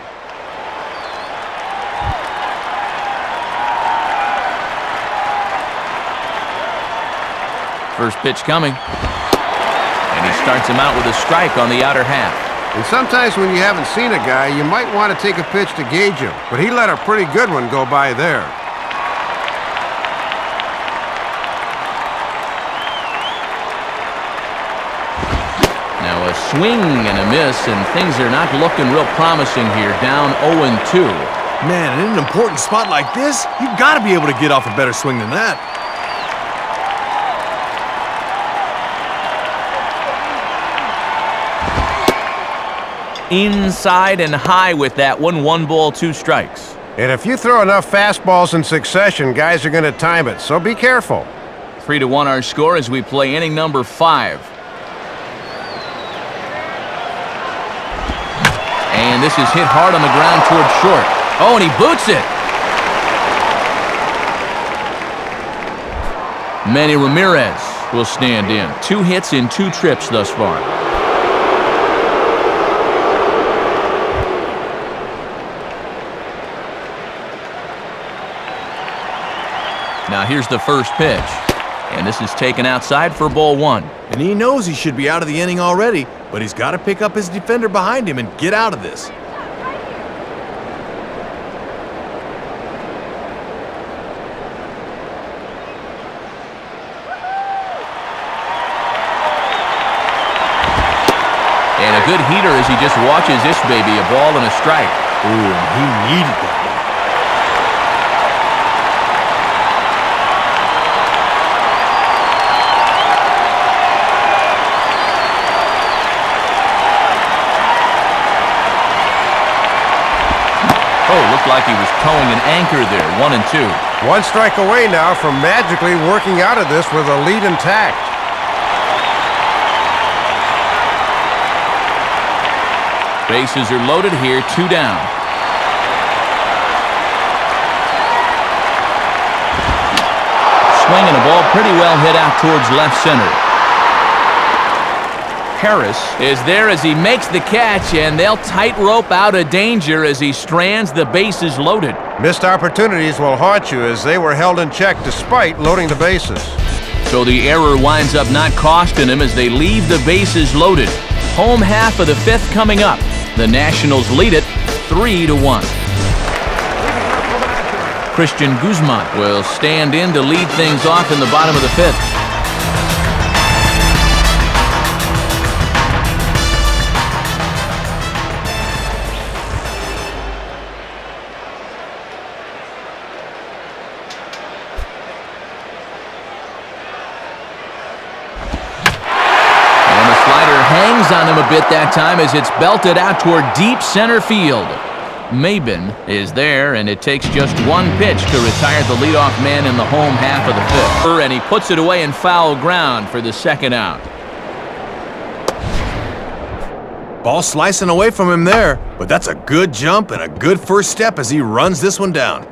First pitch coming. And he starts him out with a strike on the outer half. And sometimes when you haven't seen a guy, you might want to take a pitch to gauge him. But he let a pretty good one go by there. Now a swing and a miss, and things are not looking real promising here, down 0-2. Man, in an important spot like this, you've got to be able to get off a better swing than that. Inside and high with that one. 1 ball, 2 strikes. And if you throw enough fastballs in succession, guys are going to time it, so be careful. 3-1 our score as we play inning number 5. And this is hit hard on the ground toward short. Oh, and he boots it. Manny Ramirez will stand in. 2 hits in 2 trips thus far. Now here's the first pitch. And this is taken outside for ball 1. And he knows he should be out of the inning already, but he's got to pick up his defender behind him and get out of this. And a good heater as he just watches this baby, a ball and a strike. Ooh, and he needed that. Looked like he was towing an anchor there. 1-2. 1 strike away now from magically working out of this with a lead intact. Bases are loaded here. 2 down. Swinging a ball pretty well hit out towards left center. Harris is there as he makes the catch, and they'll tightrope out of danger as he strands the bases loaded. Missed opportunities will haunt you as they were held in check despite loading the bases. So the error winds up not costing him as they leave the bases loaded. Home half of the 5th coming up. The Nationals lead it 3-1. Christian Guzman will stand in to lead things off in the bottom of the 5th. bit that time as it's belted out toward deep center field. Maben is there, and it takes just one pitch to retire the leadoff man in the home half of the fifth. And he puts it away in foul ground for the second out. Ball slicing away from him there, but that's a good jump and a good first step as he runs this one down.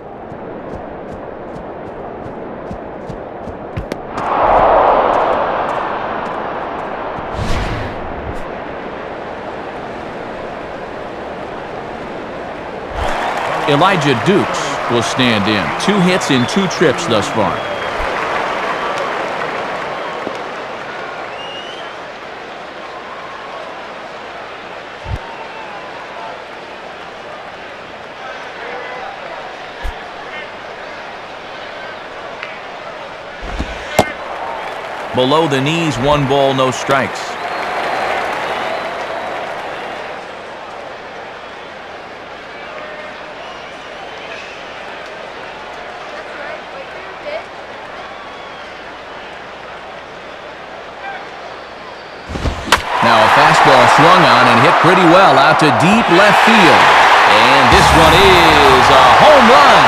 Elijah Dukes will stand in. 2 hits in 2 trips thus far. Below the knees, 1 ball, no strikes. Fastball swung on and hit pretty well out to deep left field. And this one is a home run.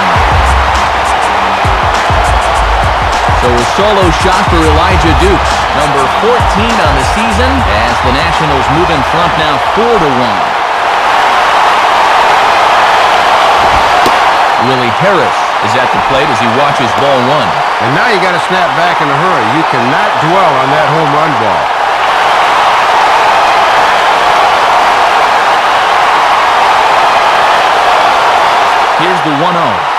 So a solo shot for Elijah Dukes, number 14 on the season, as the Nationals move in front now 4-1. Willie Harris is at the plate as he watches ball 1. And now you got to snap back in a hurry. You cannot dwell on that home run ball. Here's the 1-0.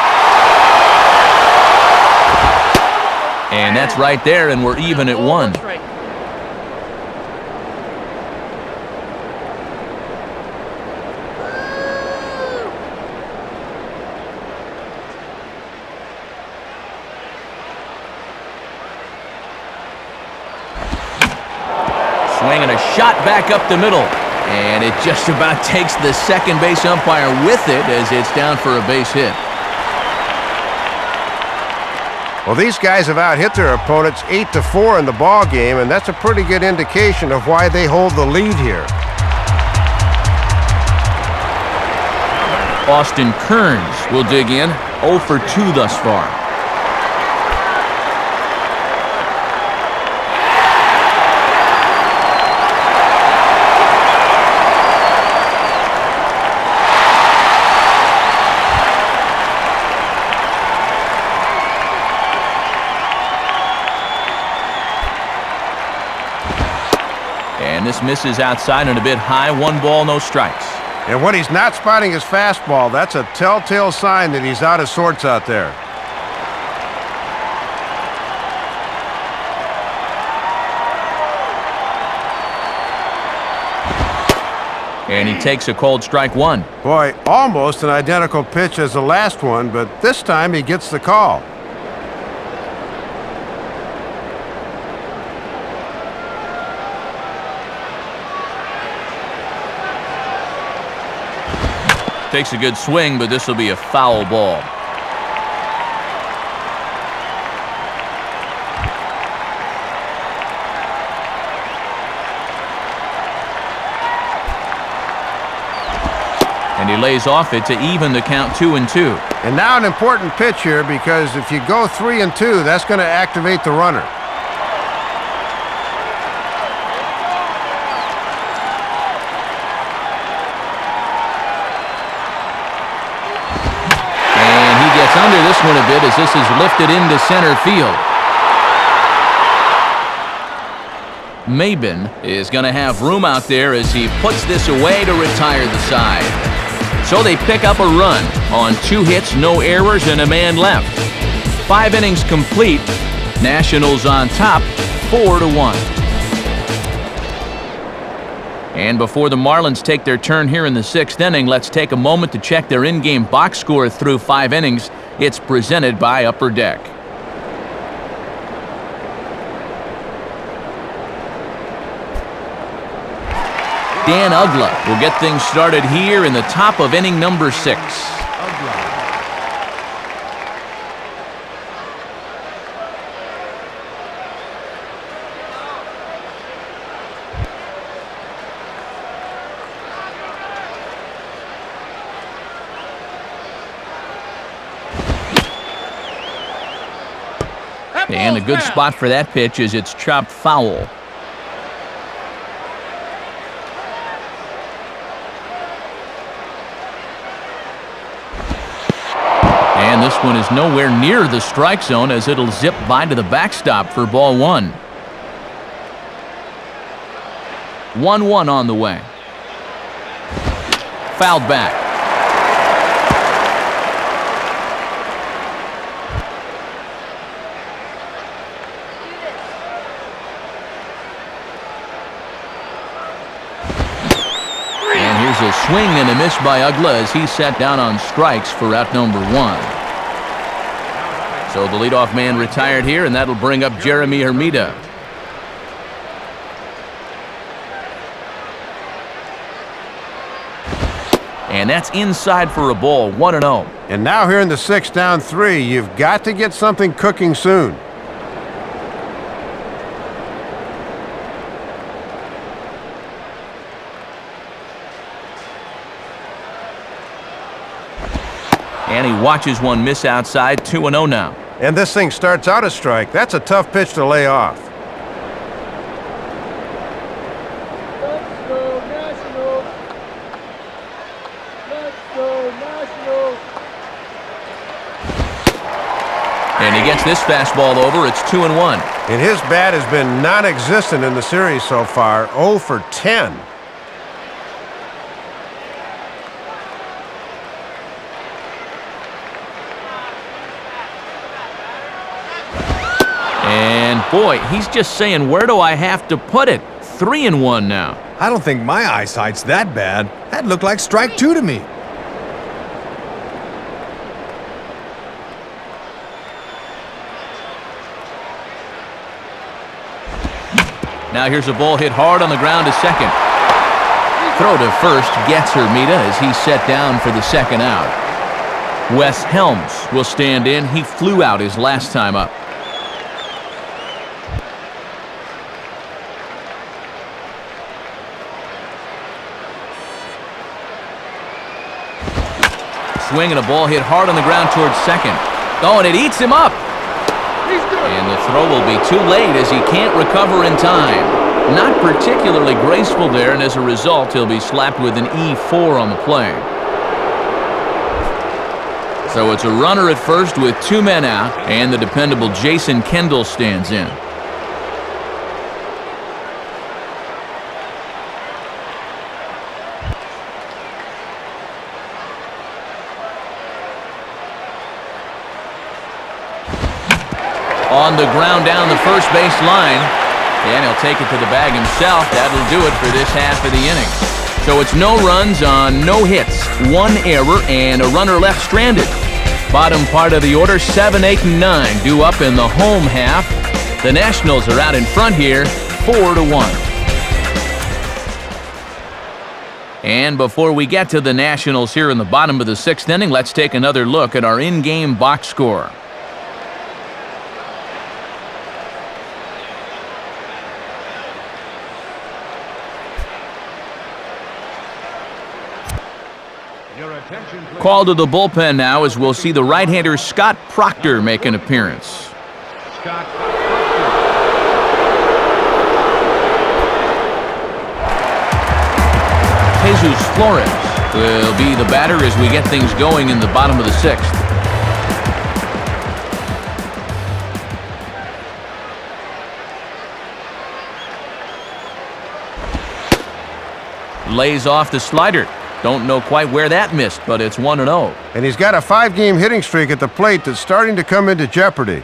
And that's right there, and we're even at 1. Swinging a shot back up the middle. And it just about takes the second base umpire with it as it's down for a base hit. Well, these guys have out-hit their opponents 8-4 in the ball game, and that's a pretty good indication of why they hold the lead here. Austin Kearns will dig in, 0 for 2 thus far. And this misses outside and a bit high. 1 ball, no strikes. And when he's not spotting his fastball, that's a telltale sign that he's out of sorts out there. And he takes a cold strike 1. Boy, almost an identical pitch as the last one, but this time he gets the call. Takes a good swing, but this will be a foul ball. And he lays off it to even the count 2-2. And now an important pitch here, because if you go 3-2, that's going to activate the runner. Under this one a bit as this is lifted into center field. Maben is going to have room out there as he puts this away to retire the side. So they pick up a run on 2 hits, no errors, and a man left. 5 innings complete. Nationals on top, 4-1. And before the Marlins take their turn here in the 6th inning, let's take a moment to check their in-game box score through 5 innings. It's presented by Upper Deck. Dan Ugla will get things started here in the top of inning number 6. And a good spot for that pitch is it's chopped foul. And this one is nowhere near the strike zone as it'll zip by to the backstop for ball one. 1-1 on the way. Fouled back. And here's a swing and a miss by Ugla as he sat down on strikes for out number one. So the leadoff man retired here, and that'll bring up Jeremy Hermida. And that's inside for a ball, 1-0. And now here in the sixth, down 3, you've got to get something cooking soon. And he watches one miss outside, 2-0 now. And this thing starts out a strike. That's a tough pitch to lay off. Let's go, Nationals. Let's go, Nationals. And he gets this fastball over. It's 2-1. And his bat has been non-existent in the series so far, 0 for 10. And boy, he's just saying, where do I have to put it? 3-1 now. I don't think my eyesight's that bad. That looked like strike 2 to me. Now here's a ball hit hard on the ground to second. Throw to first gets Hermida as he's set down for the second out. Wes Helms will stand in. He flew out his last time up. Swing and a ball hit hard on the ground towards second. Oh, and it eats him up. And the throw will be too late as he can't recover in time. Not particularly graceful there, and as a result, he'll be slapped with an E4 on the play. So it's a runner at first with 2 men out, and the dependable Jason Kendall stands in. On the ground down the first base line, and he'll take it to the bag himself. That'll do it for this half of the inning. So it's no runs on no hits, 1 error, and a runner left stranded. Bottom part of the order, 7, 8, and 9 due up in the home half. The Nationals are out in front here, 4-1. And before we get to the Nationals here in the bottom of the 6th inning, let's take another look at our in-game box score. Called to the bullpen now as we'll see the right-hander Scott Proctor make an appearance. Scott. Jesus Flores will be the batter as we get things going in the bottom of the 6th. Lays off the slider. Don't know quite where that missed, but it's 1-0. And he's got a 5-game hitting streak at the plate that's starting to come into jeopardy.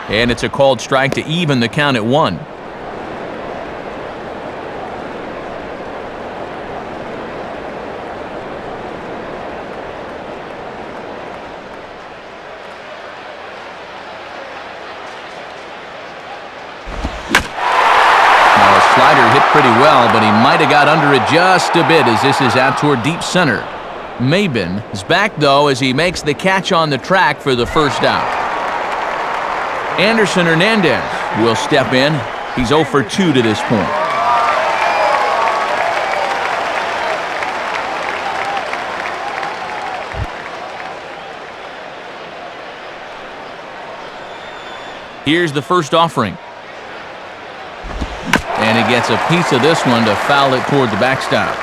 And it's a called strike to even the count at 1. Slider hit pretty well, but he might have got under it just a bit as this is out toward deep center. Maben is back, though, as he makes the catch on the track for the first out. Anderson Hernandez will step in. He's 0 for 2 to this point. Here's the first offering. And he gets a piece of this one to foul it toward the backstop.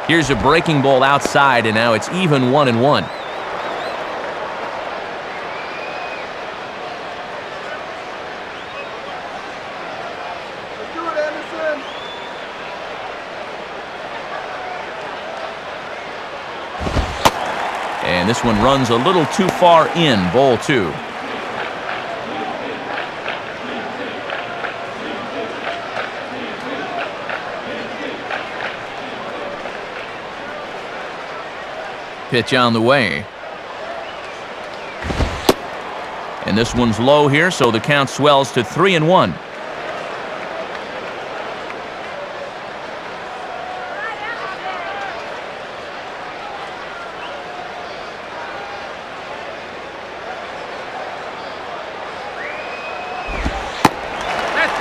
Here's a breaking ball outside, and now it's even 1-1. And this one runs a little too far in, ball 2. Pitch on the way. And this one's low here, so the count swells to 3-1.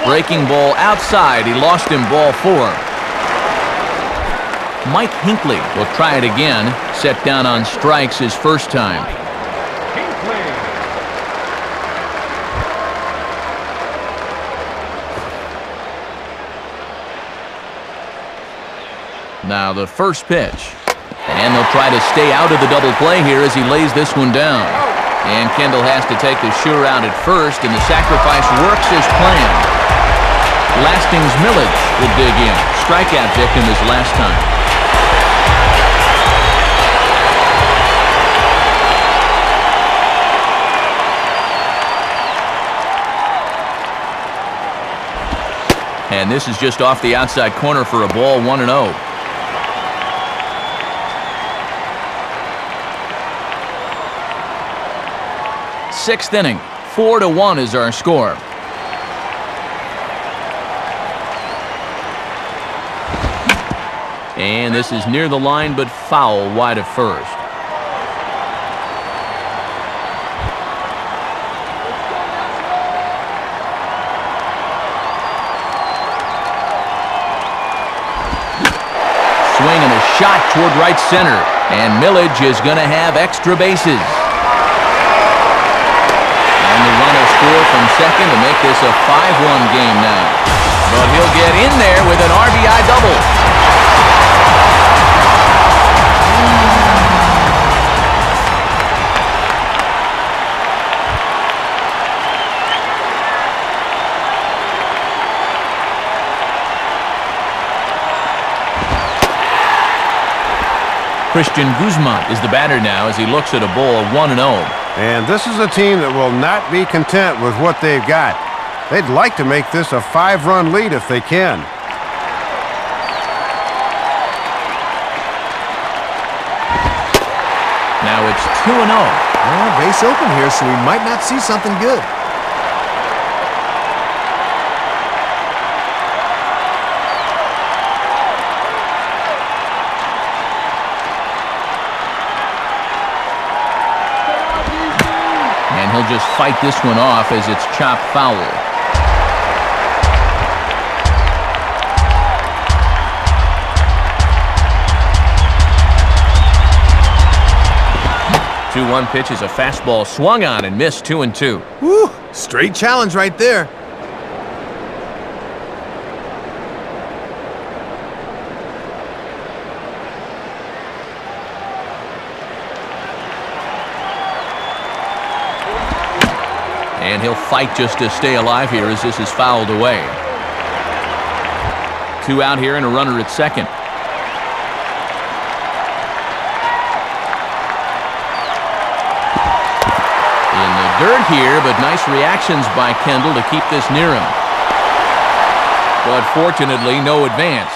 Breaking ball outside. He lost him, ball 4. Mike Hinckley will try it again. Set down on strikes his first time. Now the first pitch. And they'll try to stay out of the double play here as he lays this one down. And Kendall has to take the sure out at first, and the sacrifice works as planned. Lasting's Millage will dig in. Strikeout victim his last time. And this is just off the outside corner for a ball, 1-0. Sixth inning, 4-1 is our score. And this is near the line, but foul wide of first. Swing and a shot toward right center. And Millage is going to have extra bases. And the run will score from second to make this a 5-1 game now. But he'll get in there with an RBI double. Christian Guzman is the batter now as he looks at a ball 1-0. And this is a team that will not be content with what they've got. They'd like to make this a 5-run lead if they can. Now it's 2-0. Well, base open here, so we might not see something good. He'll just fight this one off as it's chopped foul. Two-one pitch is a fastball swung on and missed, 2-2. Woo! Straight challenge right there. And he'll fight just to stay alive here as this is fouled away. 2 out here and a runner at second. In the dirt here, but nice reactions by Kendall to keep this near him. But fortunately, no advance.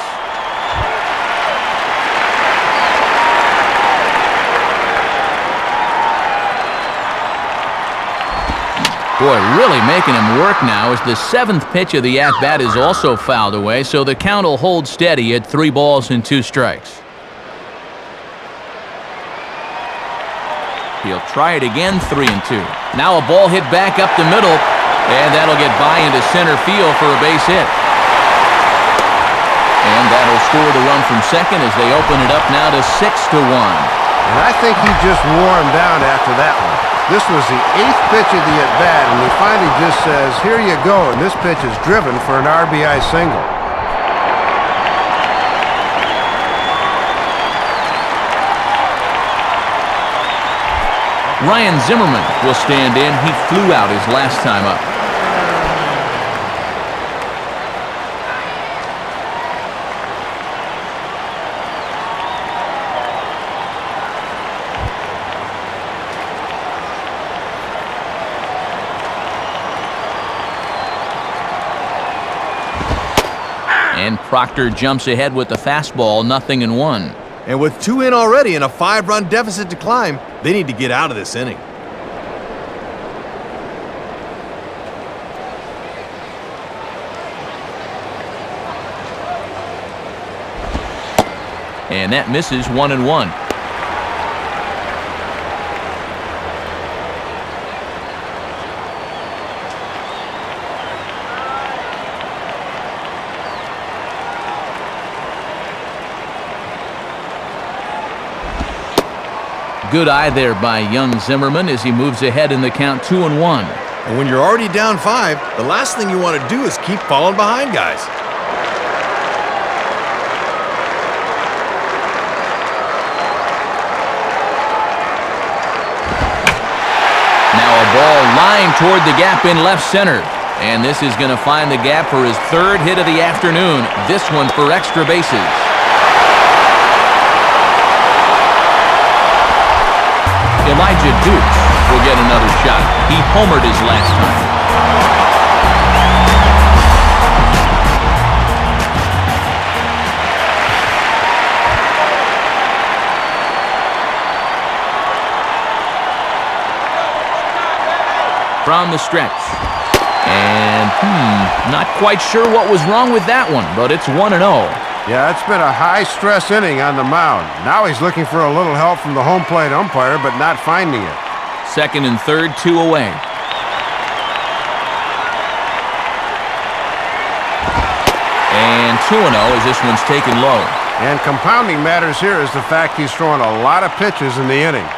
Boy, really making him work now as the 7th pitch of the at-bat is also fouled away, so the count will hold steady at 3 balls and 2 strikes. He'll try it again, 3-2. Now a ball hit back up the middle, and that'll get by into center field for a base hit. score the run from second as they open it up now to 6-1. And I think he just wore him down after that one. This was the 8th pitch of the at-bat, and he finally just says, here you go, and this pitch is driven for an RBI single. Ryan Zimmerman will stand in. He flew out his last time up. And Proctor jumps ahead with the fastball, 0-1. And with 2 in already and a 5-run deficit to climb, they need to get out of this inning. And that misses, 1-1. Good eye there by young Zimmerman as he moves ahead in the count 2-1. And when you're already down 5, the last thing you want to do is keep falling behind guys. Now a ball lined toward the gap in left center. And this is going to find the gap for his 3rd hit of the afternoon. This one for extra bases. Elijah Dukes will get another shot. He homered his last time. From the stretch. And, not quite sure what was wrong with that one, but it's 1-0. Yeah, it's been a high-stress inning on the mound. Now he's looking for a little help from the home plate umpire, but not finding it. 2nd and 3rd, 2 away. And 2-0 as this one's taken low. And compounding matters here is the fact he's throwing a lot of pitches in the inning.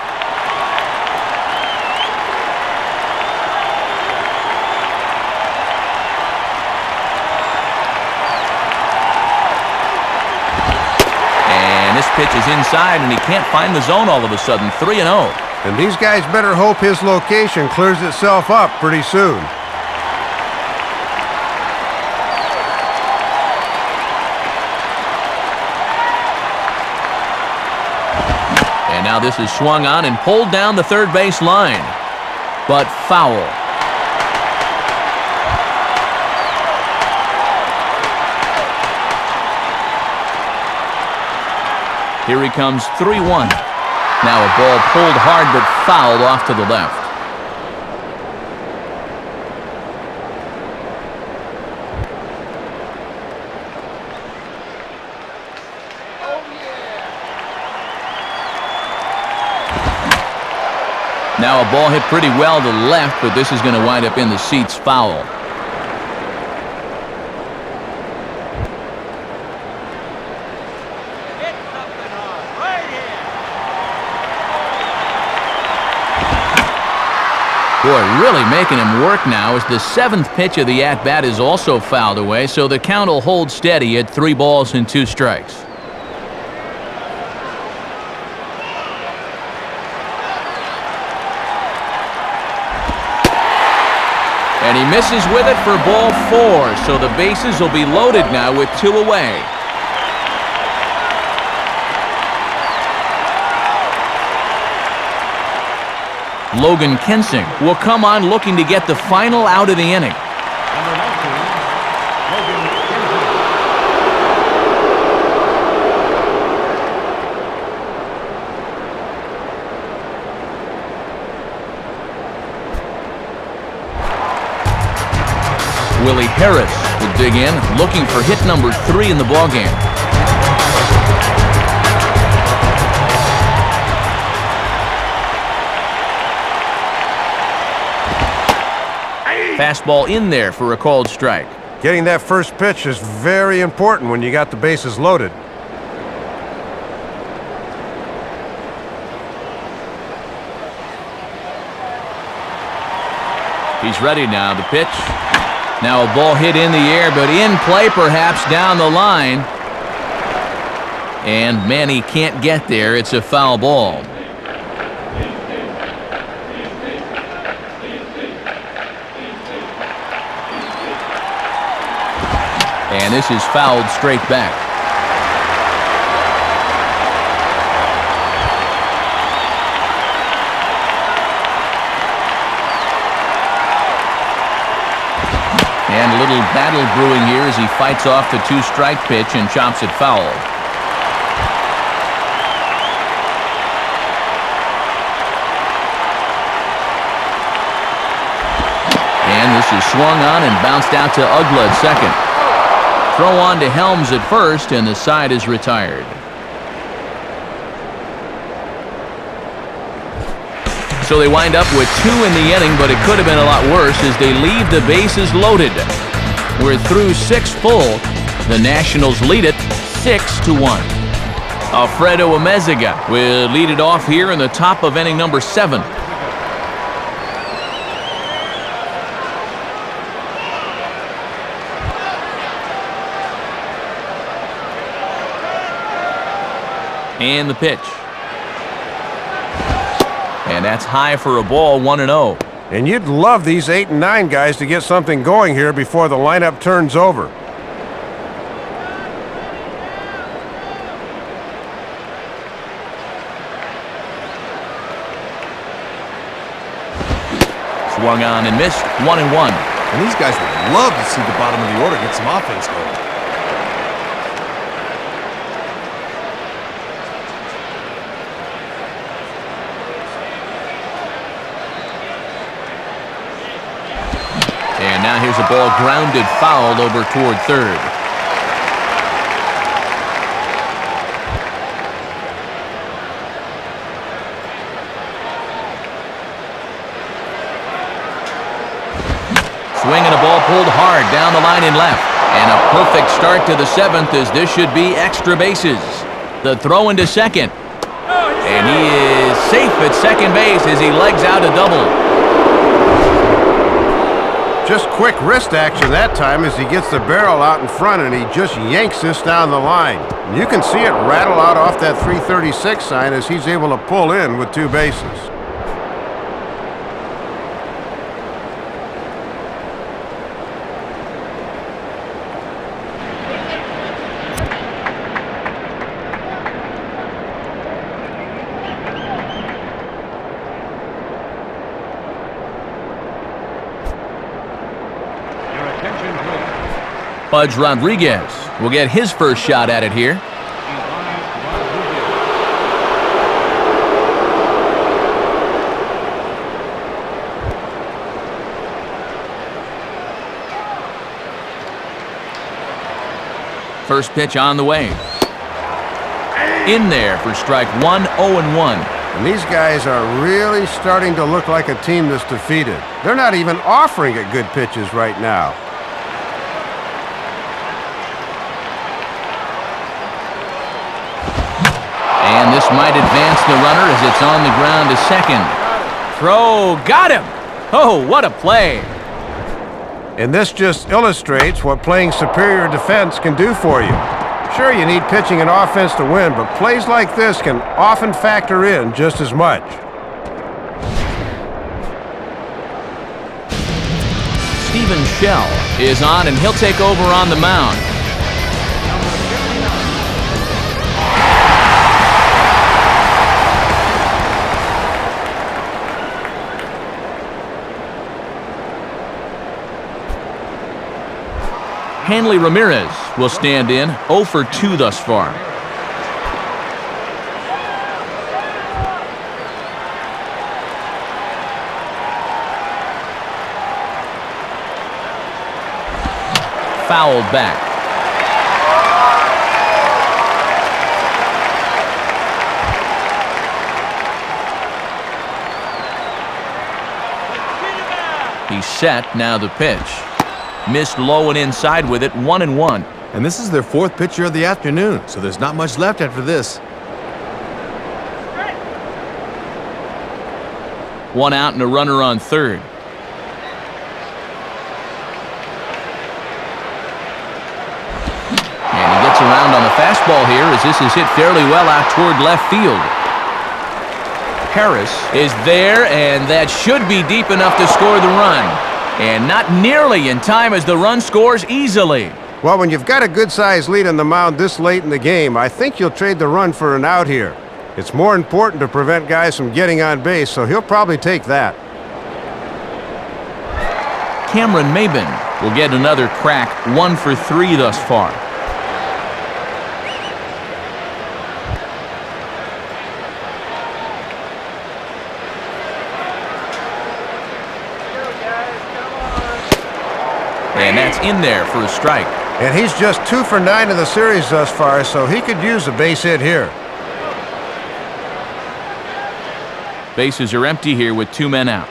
This pitch is inside, and he can't find the zone all of a sudden. 3-0. And these guys better hope his location clears itself up pretty soon. And now this is swung on and pulled down the third base line. But foul. Here he comes, 3-1. Now a ball pulled hard but fouled off to the left. Now a ball hit pretty well to the left, but this is going to wind up in the seats, foul. Boy, really making him work now as the 7th pitch of the at-bat is also fouled away, so the count will hold steady at 3 balls and 2 strikes. And he misses with it for ball 4, so the bases will be loaded now with 2 away. Logan Kensing will come on looking to get the final out of the inning. Number 19, Logan Kensing. Willie Harris will dig in, looking for hit number 3 in the ballgame. Fastball in there for a called strike. Getting that first pitch is very important when you got the bases loaded. He's ready now. The pitch. Now a ball hit in the air, but in play perhaps down the line. And Manny can't get there. It's a foul ball. And this is fouled straight back. And a little battle brewing here as he fights off the two-strike pitch and chops it foul. And this is swung on and bounced out to Ugla at second. Throw on to Helms at first, and the side is retired. So they wind up with 2 in the inning, but it could have been a lot worse as they leave the bases loaded. We're through 6 full. The Nationals lead it 6-1. Alfredo Amezaga will lead it off here in the top of inning number 7. And the pitch. And that's high for a ball, 1-0. And you'd love these 8 and 9 guys to get something going here before the lineup turns over. Swung on and missed, 1-1. And these guys would love to see the bottom of the order get some offense going. And now here's a ball grounded foul over toward third. Swing and a ball pulled hard down the line and left. And a perfect start to the 7th as this should be extra bases. The throw into second. And he is safe at second base as he legs out a double. Just quick wrist action that time as he gets the barrel out in front and he just yanks this down the line. You can see it rattle out off that 336 sign as he's able to pull in with 2 bases. Pudge Rodriguez will get his first shot at it here. First pitch on the way. In there for strike 1, 0-1. And these guys are really starting to look like a team that's defeated. They're not even offering it good pitches right now. And this might advance the runner as it's on the ground to second. Throw, got him! Oh, what a play! And this just illustrates what playing superior defense can do for you. Sure, you need pitching and offense to win, but plays like this can often factor in just as much. Steven Shell is on, and he'll take over on the mound. Hanley Ramirez will stand in, 0 for 2 thus far. Fouled back. He's set, now the pitch. Missed low and inside with it, 1-1. And this is their fourth pitcher of the afternoon, so there's not much left after this. One out and a runner on third. And he gets around on the fastball here as this is hit fairly well out toward left field. Harris is there, and that should be deep enough to score the run. And not nearly in time as the run scores easily. Well, when you've got a good-sized lead on the mound this late in the game, I think you'll trade the run for an out here. It's more important to prevent guys from getting on base, so he'll probably take that. Cameron Maben will get another crack, 1 for 3 thus far. And that's in there for a strike. And he's just 2 for 9 in the series thus far, so he could use a base hit here. Bases are empty here with 2 men out.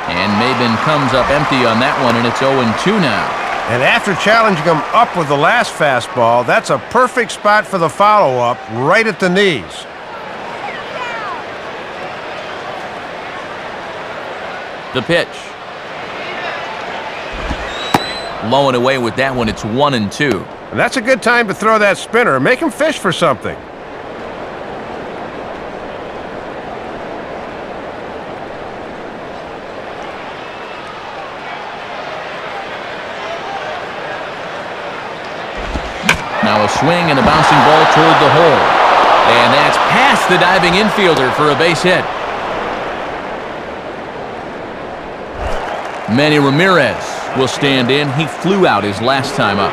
And Maben comes up empty on that one, and it's 0-2 now. And after challenging him up with the last fastball, that's a perfect spot for the follow-up, right at the knees. The pitch. Low and away with that one, it's 1-2. And that's a good time to throw that spinner. Make him fish for something. Now a swing and a bouncing ball toward the hole. And that's past the diving infielder for a base hit. Manny Ramirez will stand in. He flew out his last time up.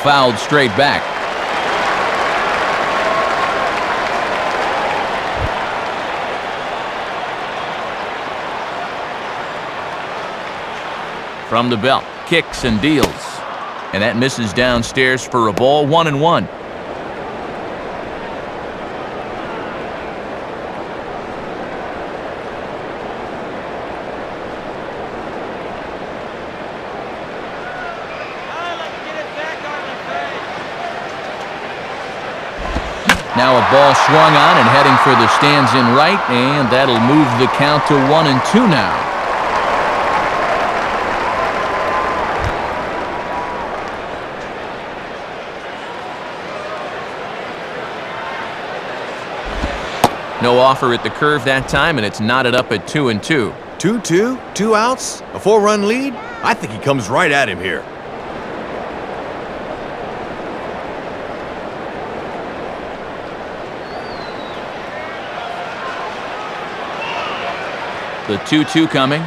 Fouled straight back. From the belt, kicks and deals. And that misses downstairs for a ball, 1-1. Now a ball swung on and heading for the stands in right, and that'll move the count to 1-2 now. No offer at the curve that time, and it's knotted up at 2-2. 2-2, 2 outs, a 4-run lead? I think he comes right at him here. The 2-2 coming.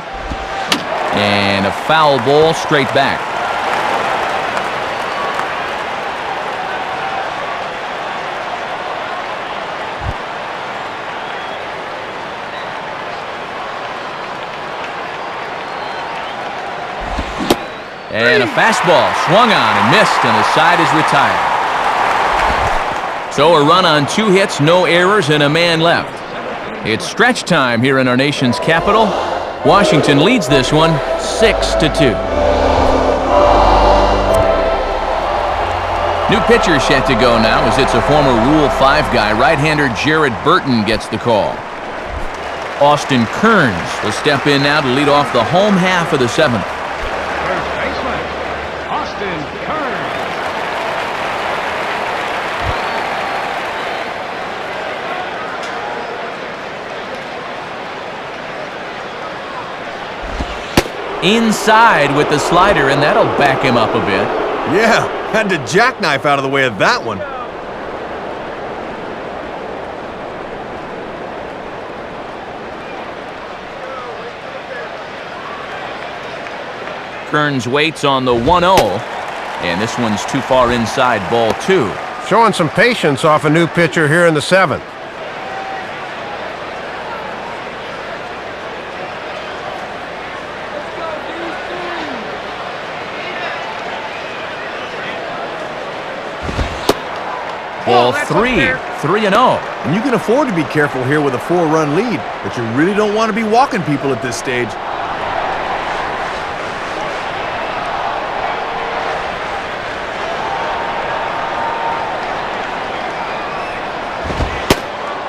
And a foul ball straight back. And a fastball swung on and missed, and the side is retired. So a run on 2 hits, no errors, and a man left. It's stretch time here in our nation's capital. Washington leads this one 6-2. New pitcher set to go now as it's a former Rule 5 guy. Right-hander Jared Burton gets the call. Austin Kearns will step in now to lead off the home half of the 7th. First baseman, Austin Kearns. Inside with the slider, and that'll back him up a bit. Yeah, had to jackknife out of the way of that one. Kearns waits on the 1-0, and this one's too far inside, ball 2. Showing some patience off a new pitcher here in the 7th. Ball that's 3, unfair. 3-0. And you can afford to be careful here with a 4-run lead, but you really don't want to be walking people at this stage.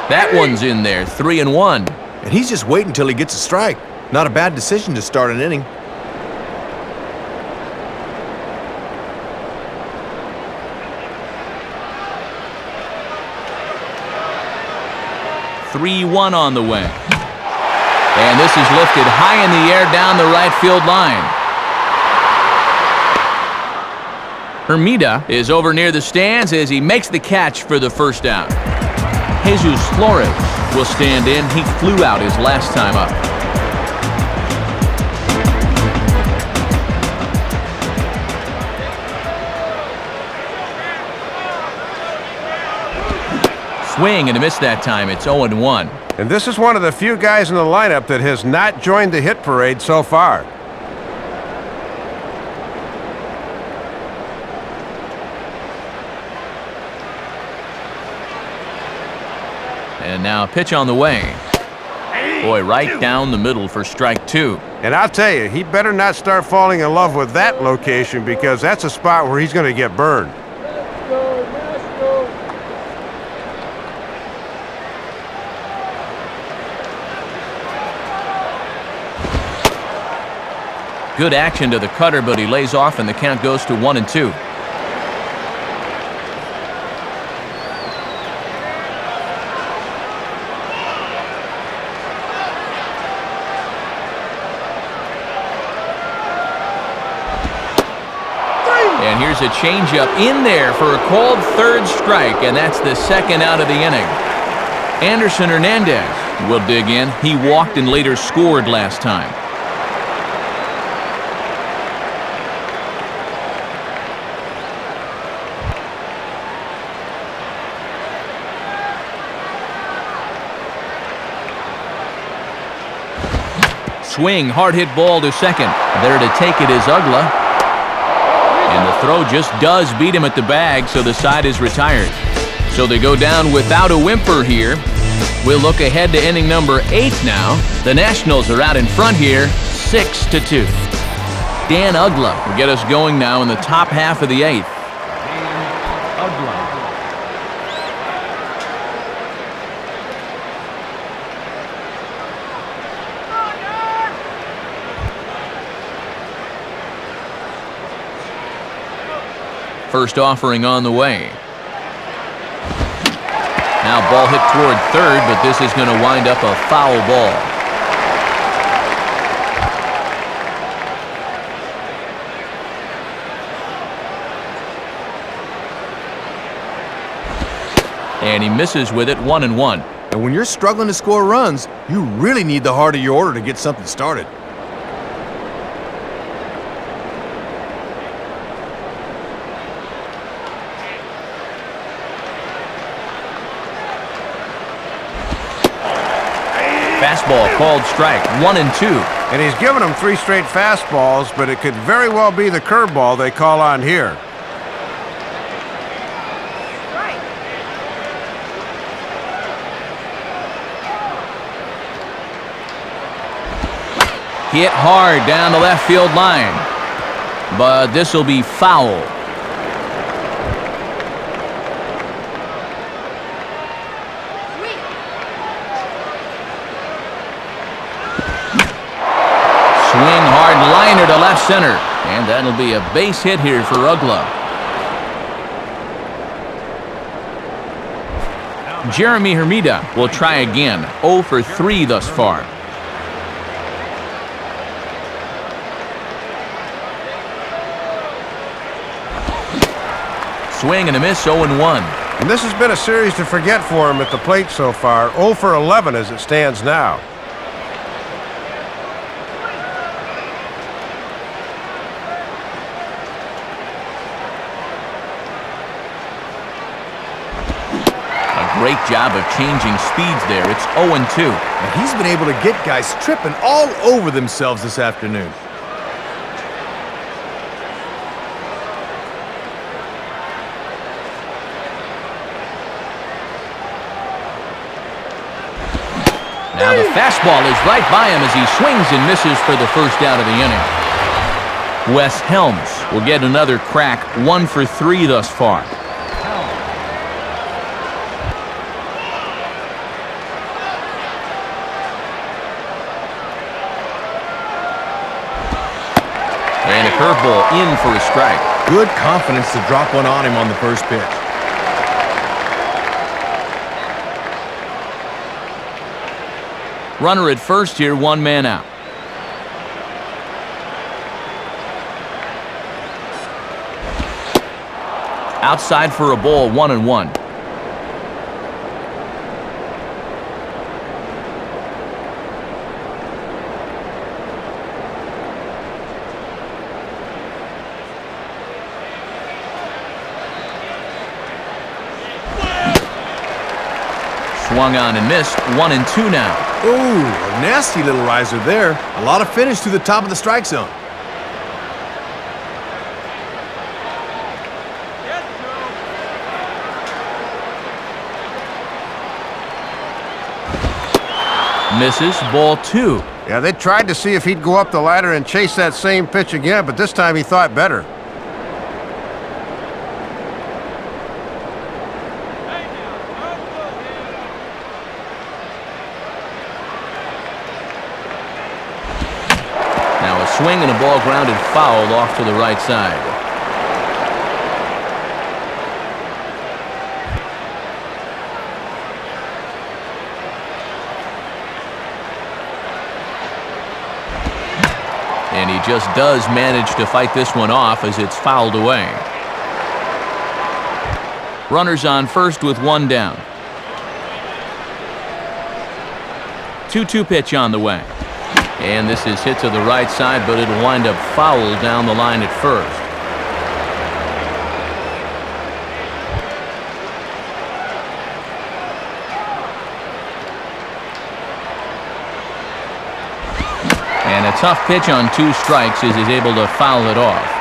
That one's in there, 3-1. And he's just waiting until he gets a strike. Not a bad decision to start an inning. (3-1) on the way. And this is lifted high in the air down the right field line. Hermida is over near the stands as he makes the catch for the first out. Jesus Flores will stand in. He flew out his last time up. Swing and a miss that time. It's 0-1. And this is one of the few guys in the lineup that has not joined the hit parade so far. And now a pitch on the way. Boy, right down the middle for strike 2. And I'll tell you, he better not start falling in love with that location because that's a spot where he's going to get burned. Let's go, Nationals. Good action to the cutter, but he lays off and the count goes to 1-2. And here's a changeup in there for a called third strike, and that's the second out of the inning. Anderson Hernandez will dig in. He walked and later scored last time. Swing, hard hit ball to second. There to take it is Ugla. And the throw just does beat him at the bag, so the side is retired. So they go down without a whimper here. We'll look ahead to inning number 8 now. The Nationals are out in front here, 6-2. Dan Ugla will get us going now in the top half of the 8th. First offering on the way. Now ball hit toward third, but this is going to wind up a foul ball. And he misses with it, 1-1. And when you're struggling to score runs, you really need the heart of your order to get something started. Fastball called strike, 1-2. And he's given him 3 straight fastballs, but it could very well be the curveball they call on here. Hit hard down the left field line, but this will be foul. Swing hard liner to left center, and that'll be a base hit here for Ugla. Jeremy Hermida will try again, 0 for 3 thus far. Swing and a miss, 0-1. And this has been a series to forget for him at the plate so far, 0 for 11 as it stands now. Great job of changing speeds there. It's 0-2. And he's been able to get guys tripping all over themselves this afternoon. Now the fastball is right by him as he swings and misses for the first out of the inning. Wes Helms will get another crack, 1 for 3 thus far. And a curveball in for a strike. Good confidence to drop one on him on the first pitch. Runner at first here, 1 man out. Outside for a ball, 1-1. Swung on and missed, 1-2 now. Ooh, a nasty little riser there. A lot of finish to the top of the strike zone. Misses, ball 2. Yeah, they tried to see if he'd go up the ladder and chase that same pitch again, but this time he thought better. Now a swing and a ball grounded foul off to the right side. And he just does manage to fight this one off as it's fouled away. Runners on first with 1 down. 2-2 pitch on the way. And this is hit to the right side, but it'll wind up foul down the line at first. And a tough pitch on 2 strikes as he's able to foul it off.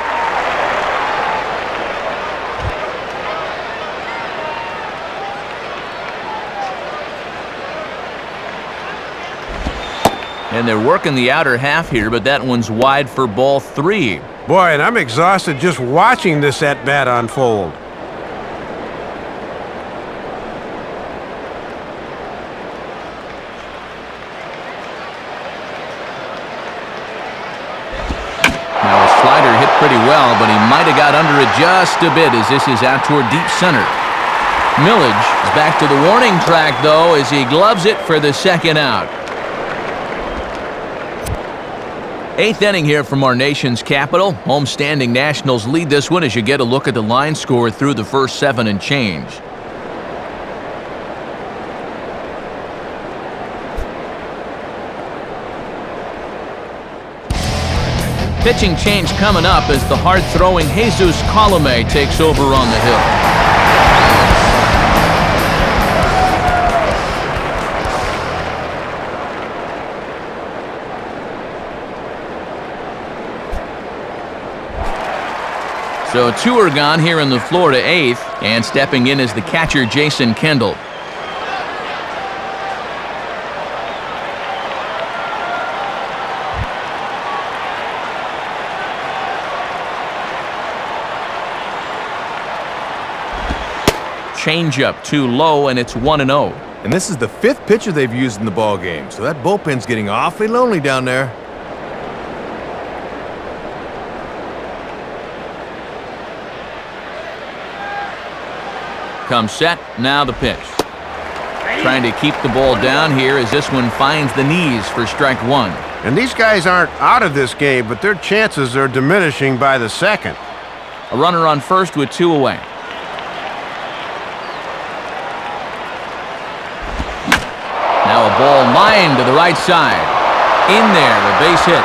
And they're working the outer half here, but that one's wide for ball 3. Boy, and I'm exhausted just watching this at-bat unfold. Now a slider hit pretty well, but he might have got under it just a bit as this is out toward deep center. Millage is back to the warning track, though, as he gloves it for the second out. 8th inning here from our nation's capital. Homestanding Nationals lead this one as you get a look at the line score through the first 7 and change. Pitching change coming up as the hard-throwing Jesus Colome takes over on the hill. So 2 are gone here in the Florida 8th, and stepping in is the catcher Jason Kendall. Changeup too low, and it's 1-0. And this is the 5th pitcher they've used in the ball game, so that bullpen's getting awfully lonely down there. Comes set, now the pitch. Trying to keep the ball down here as this one finds the knees for strike 1. And these guys aren't out of this game, but their chances are diminishing by the second. A runner on first with 2 away. Now a ball lined to the right side. In there, a base hit.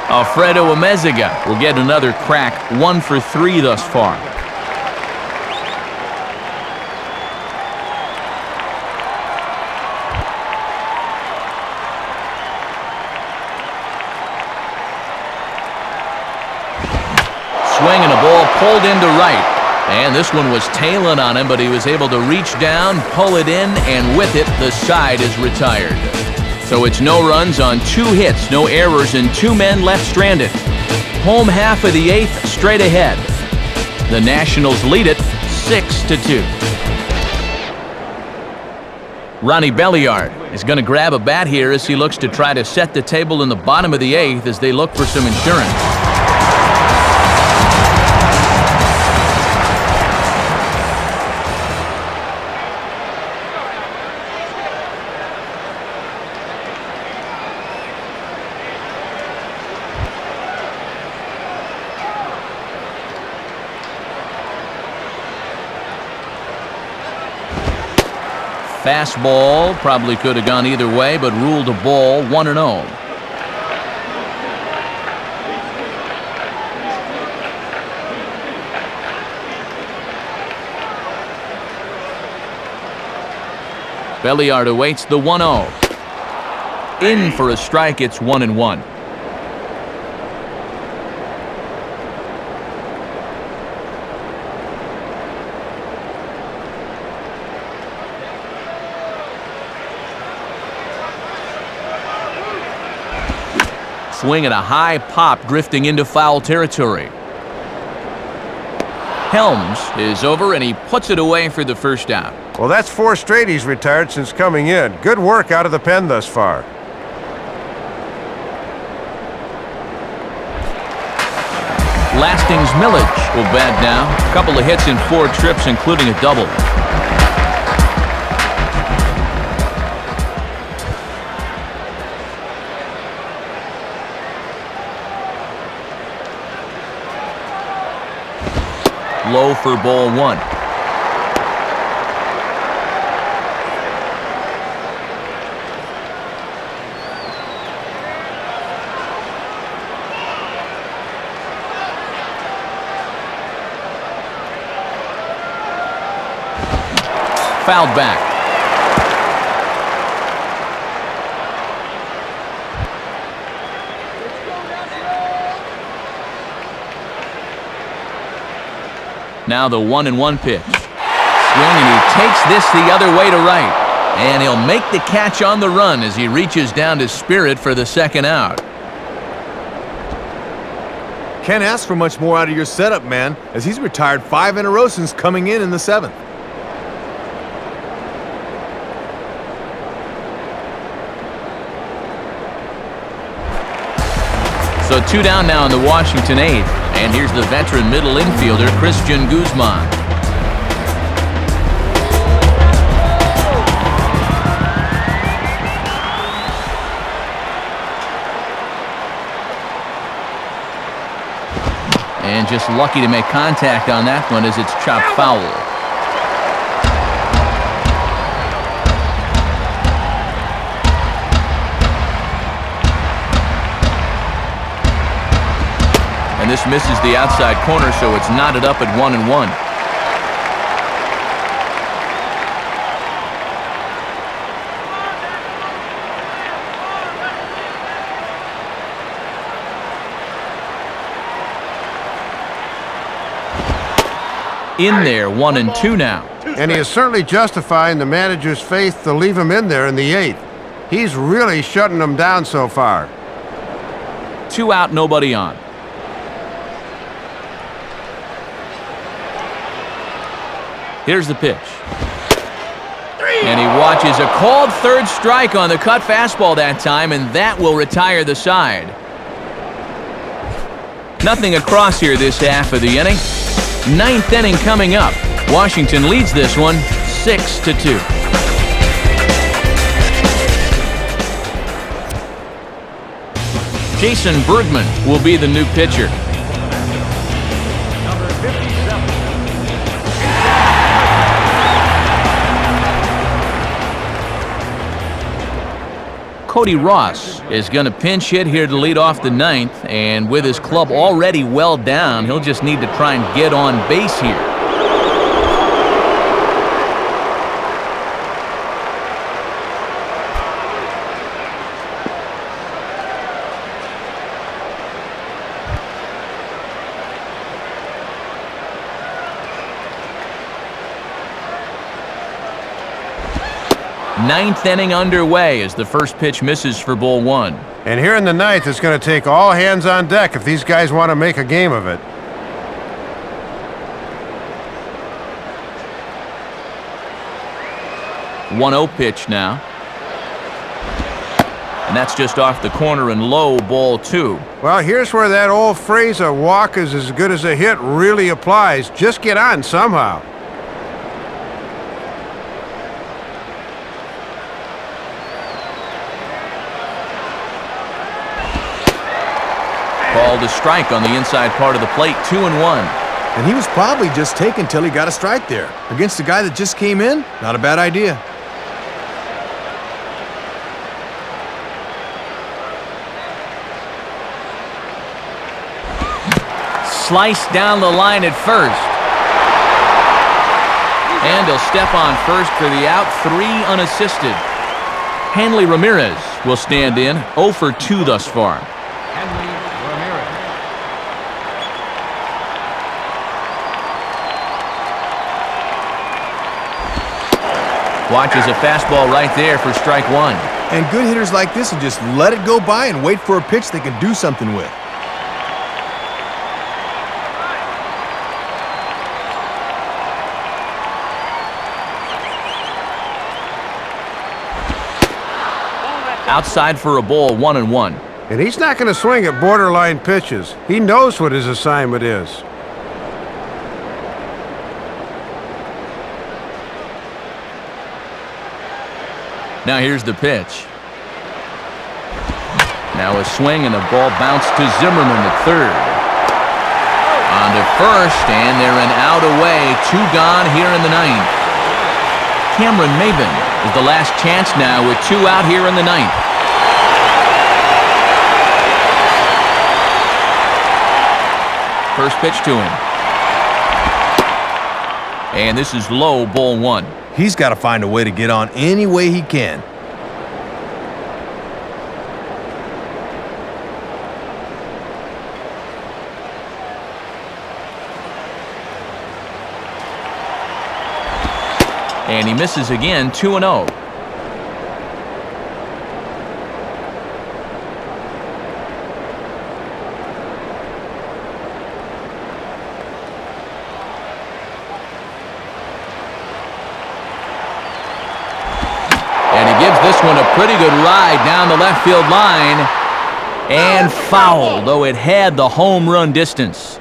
Alfredo Amezaga will get another crack, 1 for 3 thus far. Swing and a ball pulled into right. And this one was tailing on him, but he was able to reach down, pull it in, and with it, the side is retired. So it's no runs on 2 hits, no errors, and 2 men left stranded. Home half of the 8th, straight ahead. The Nationals lead it 6-2. Ronnie Belliard is going to grab a bat here as he looks to try to set the table in the bottom of the 8th as they look for some insurance. Fastball probably could have gone either way, but ruled a ball, 1-0. Belliard awaits the 1-0. In for a strike, it's 1-1. Swing at a high pop, drifting into foul territory. Helms is over, and he puts it away for the first out. Well, that's 4 straight he's retired since coming in. Good work out of the pen thus far. Lasting's Millage will bat now. A couple of hits in 4 trips, including a double. Low for ball 1. Fouled back. Now the 1-1 pitch. Swing, and he takes this the other way to right. And he'll make the catch on the run as he reaches down to Spirit for the second out. Can't ask for much more out of your setup, man, as he's retired 5 in a row since coming in the 7th. So 2 down now in the Washington 8th. And here's the veteran middle infielder, Christian Guzman. And just lucky to make contact on that one as it's chopped foul. And this misses the outside corner, so it's knotted up at 1-1. In there, 1-2 now. And he is certainly justifying the manager's faith to leave him in there in the 8th. He's really shutting them down so far. 2 out, nobody on. Here's the pitch. And he watches a called third strike on the cut fastball that time, and that will retire the side. Nothing across here this half of the inning. 9th inning coming up. Washington leads this one 6-2. Jason Bergman will be the new pitcher. Number 57. Cody Ross is going to pinch hit here to lead off the 9th, and with his club already well down, he'll just need to try and get on base here. Ninth inning underway as the first pitch misses for ball one. And here in the ninth, it's going to take all hands on deck if these guys want to make a game of it. One 0 pitch now. And that's just off the corner and low, ball two. Well, here's where that old phrase, a walk is as good as a hit, really applies. Just get on somehow. Called a strike on the inside part of the plate, 2-1. And he was probably just taken till he got a strike there. Against a guy that just came in, not a bad idea. Sliced down the line at first. And he'll step on first for the out, 3 unassisted. Hanley Ramirez will stand in, 0 for 2 thus far. Hanley Ramirez. Watches a fastball right there for strike one. And good hitters like this will just let it go by and wait for a pitch they can do something with. Outside for a ball, 1-1. And he's not going to swing at borderline pitches. He knows what his assignment is. Now here's the pitch. Now a swing and a ball bounced to Zimmerman at third. On to first, and they're an out away. 2 gone here in the ninth. Cameron Maben is the last chance now with 2 out here in the ninth. First pitch to him. And this is low, ball 1. He's got to find a way to get on any way he can. And he misses again, 2-0. And he gives this one a pretty good ride down the left field line. And foul, though it had the home run distance.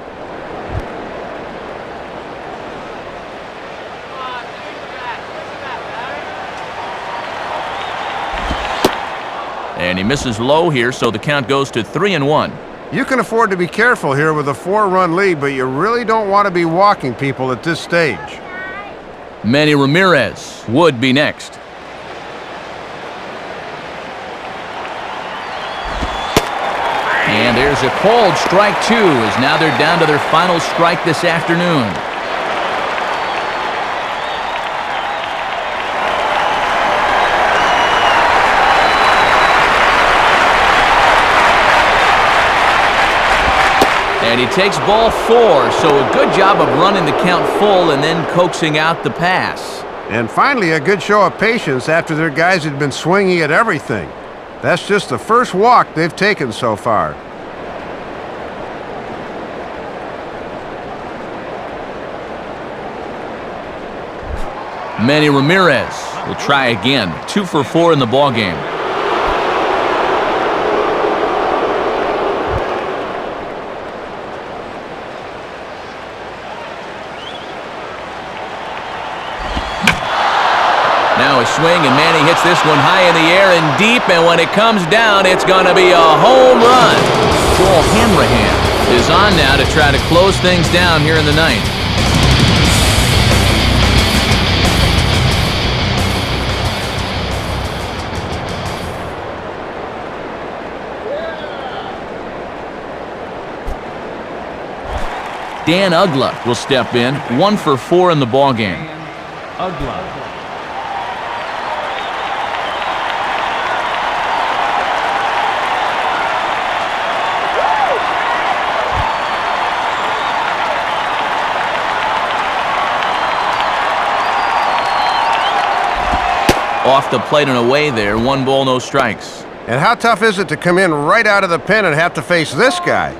And he misses low here, so the count goes to 3-1. You can afford to be careful here with a 4-run lead, but you really don't want to be walking people at this stage. Manny Ramirez would be next. And there's a called strike 2, as now they're down to their final strike this afternoon. And he takes ball 4, so a good job of running the count full and then coaxing out the pass. And finally, a good show of patience after their guys had been swinging at everything. That's just the first walk they've taken so far. Manny Ramirez will try again. 2 for 4 in the ballgame. Now a swing, and Manny hits this one high in the air and deep, and when it comes down, it's going to be a home run. Joel Hanrahan is on now to try to close things down here in the ninth. Dan Ugla will step in, 1 for 4 in the ballgame. Ugla. Off the plate and away there. 1 ball, no strikes. And how tough is it to come in right out of the pen and have to face this guy?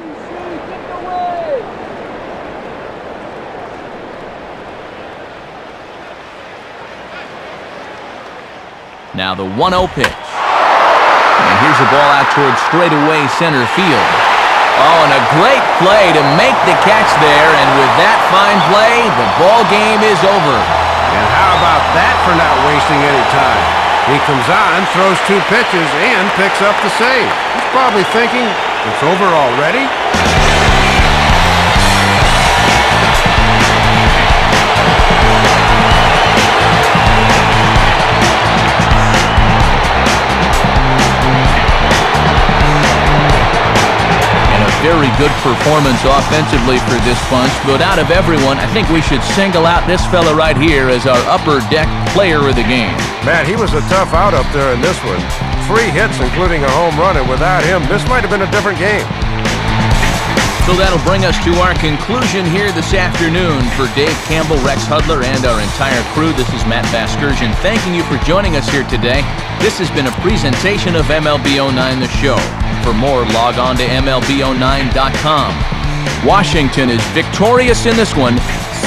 Now the 1-0 pitch. And here's a ball out towards straightaway center field. Oh, and a great play to make the catch there, and with that fine play, the ball game is over. And how about that for not wasting any time? He comes on, throws 2 pitches, and picks up the save. He's probably thinking, it's over already? Very good performance offensively for this bunch, but out of everyone, I think we should single out this fella right here as our upper deck player of the game. Man, he was a tough out up there in this one. 3 hits, including a home run, and without him, this might have been a different game. So that'll bring us to our conclusion here this afternoon. For Dave Campbell, Rex Hudler, and our entire crew, this is Matt Vasgersian thanking you for joining us here today. This has been a presentation of MLB 09 The Show. For more, log on to MLB09.com. Washington is victorious in this one,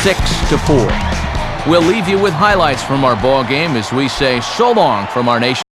6-4. We'll leave you with highlights from our ball game as we say so long from our nation.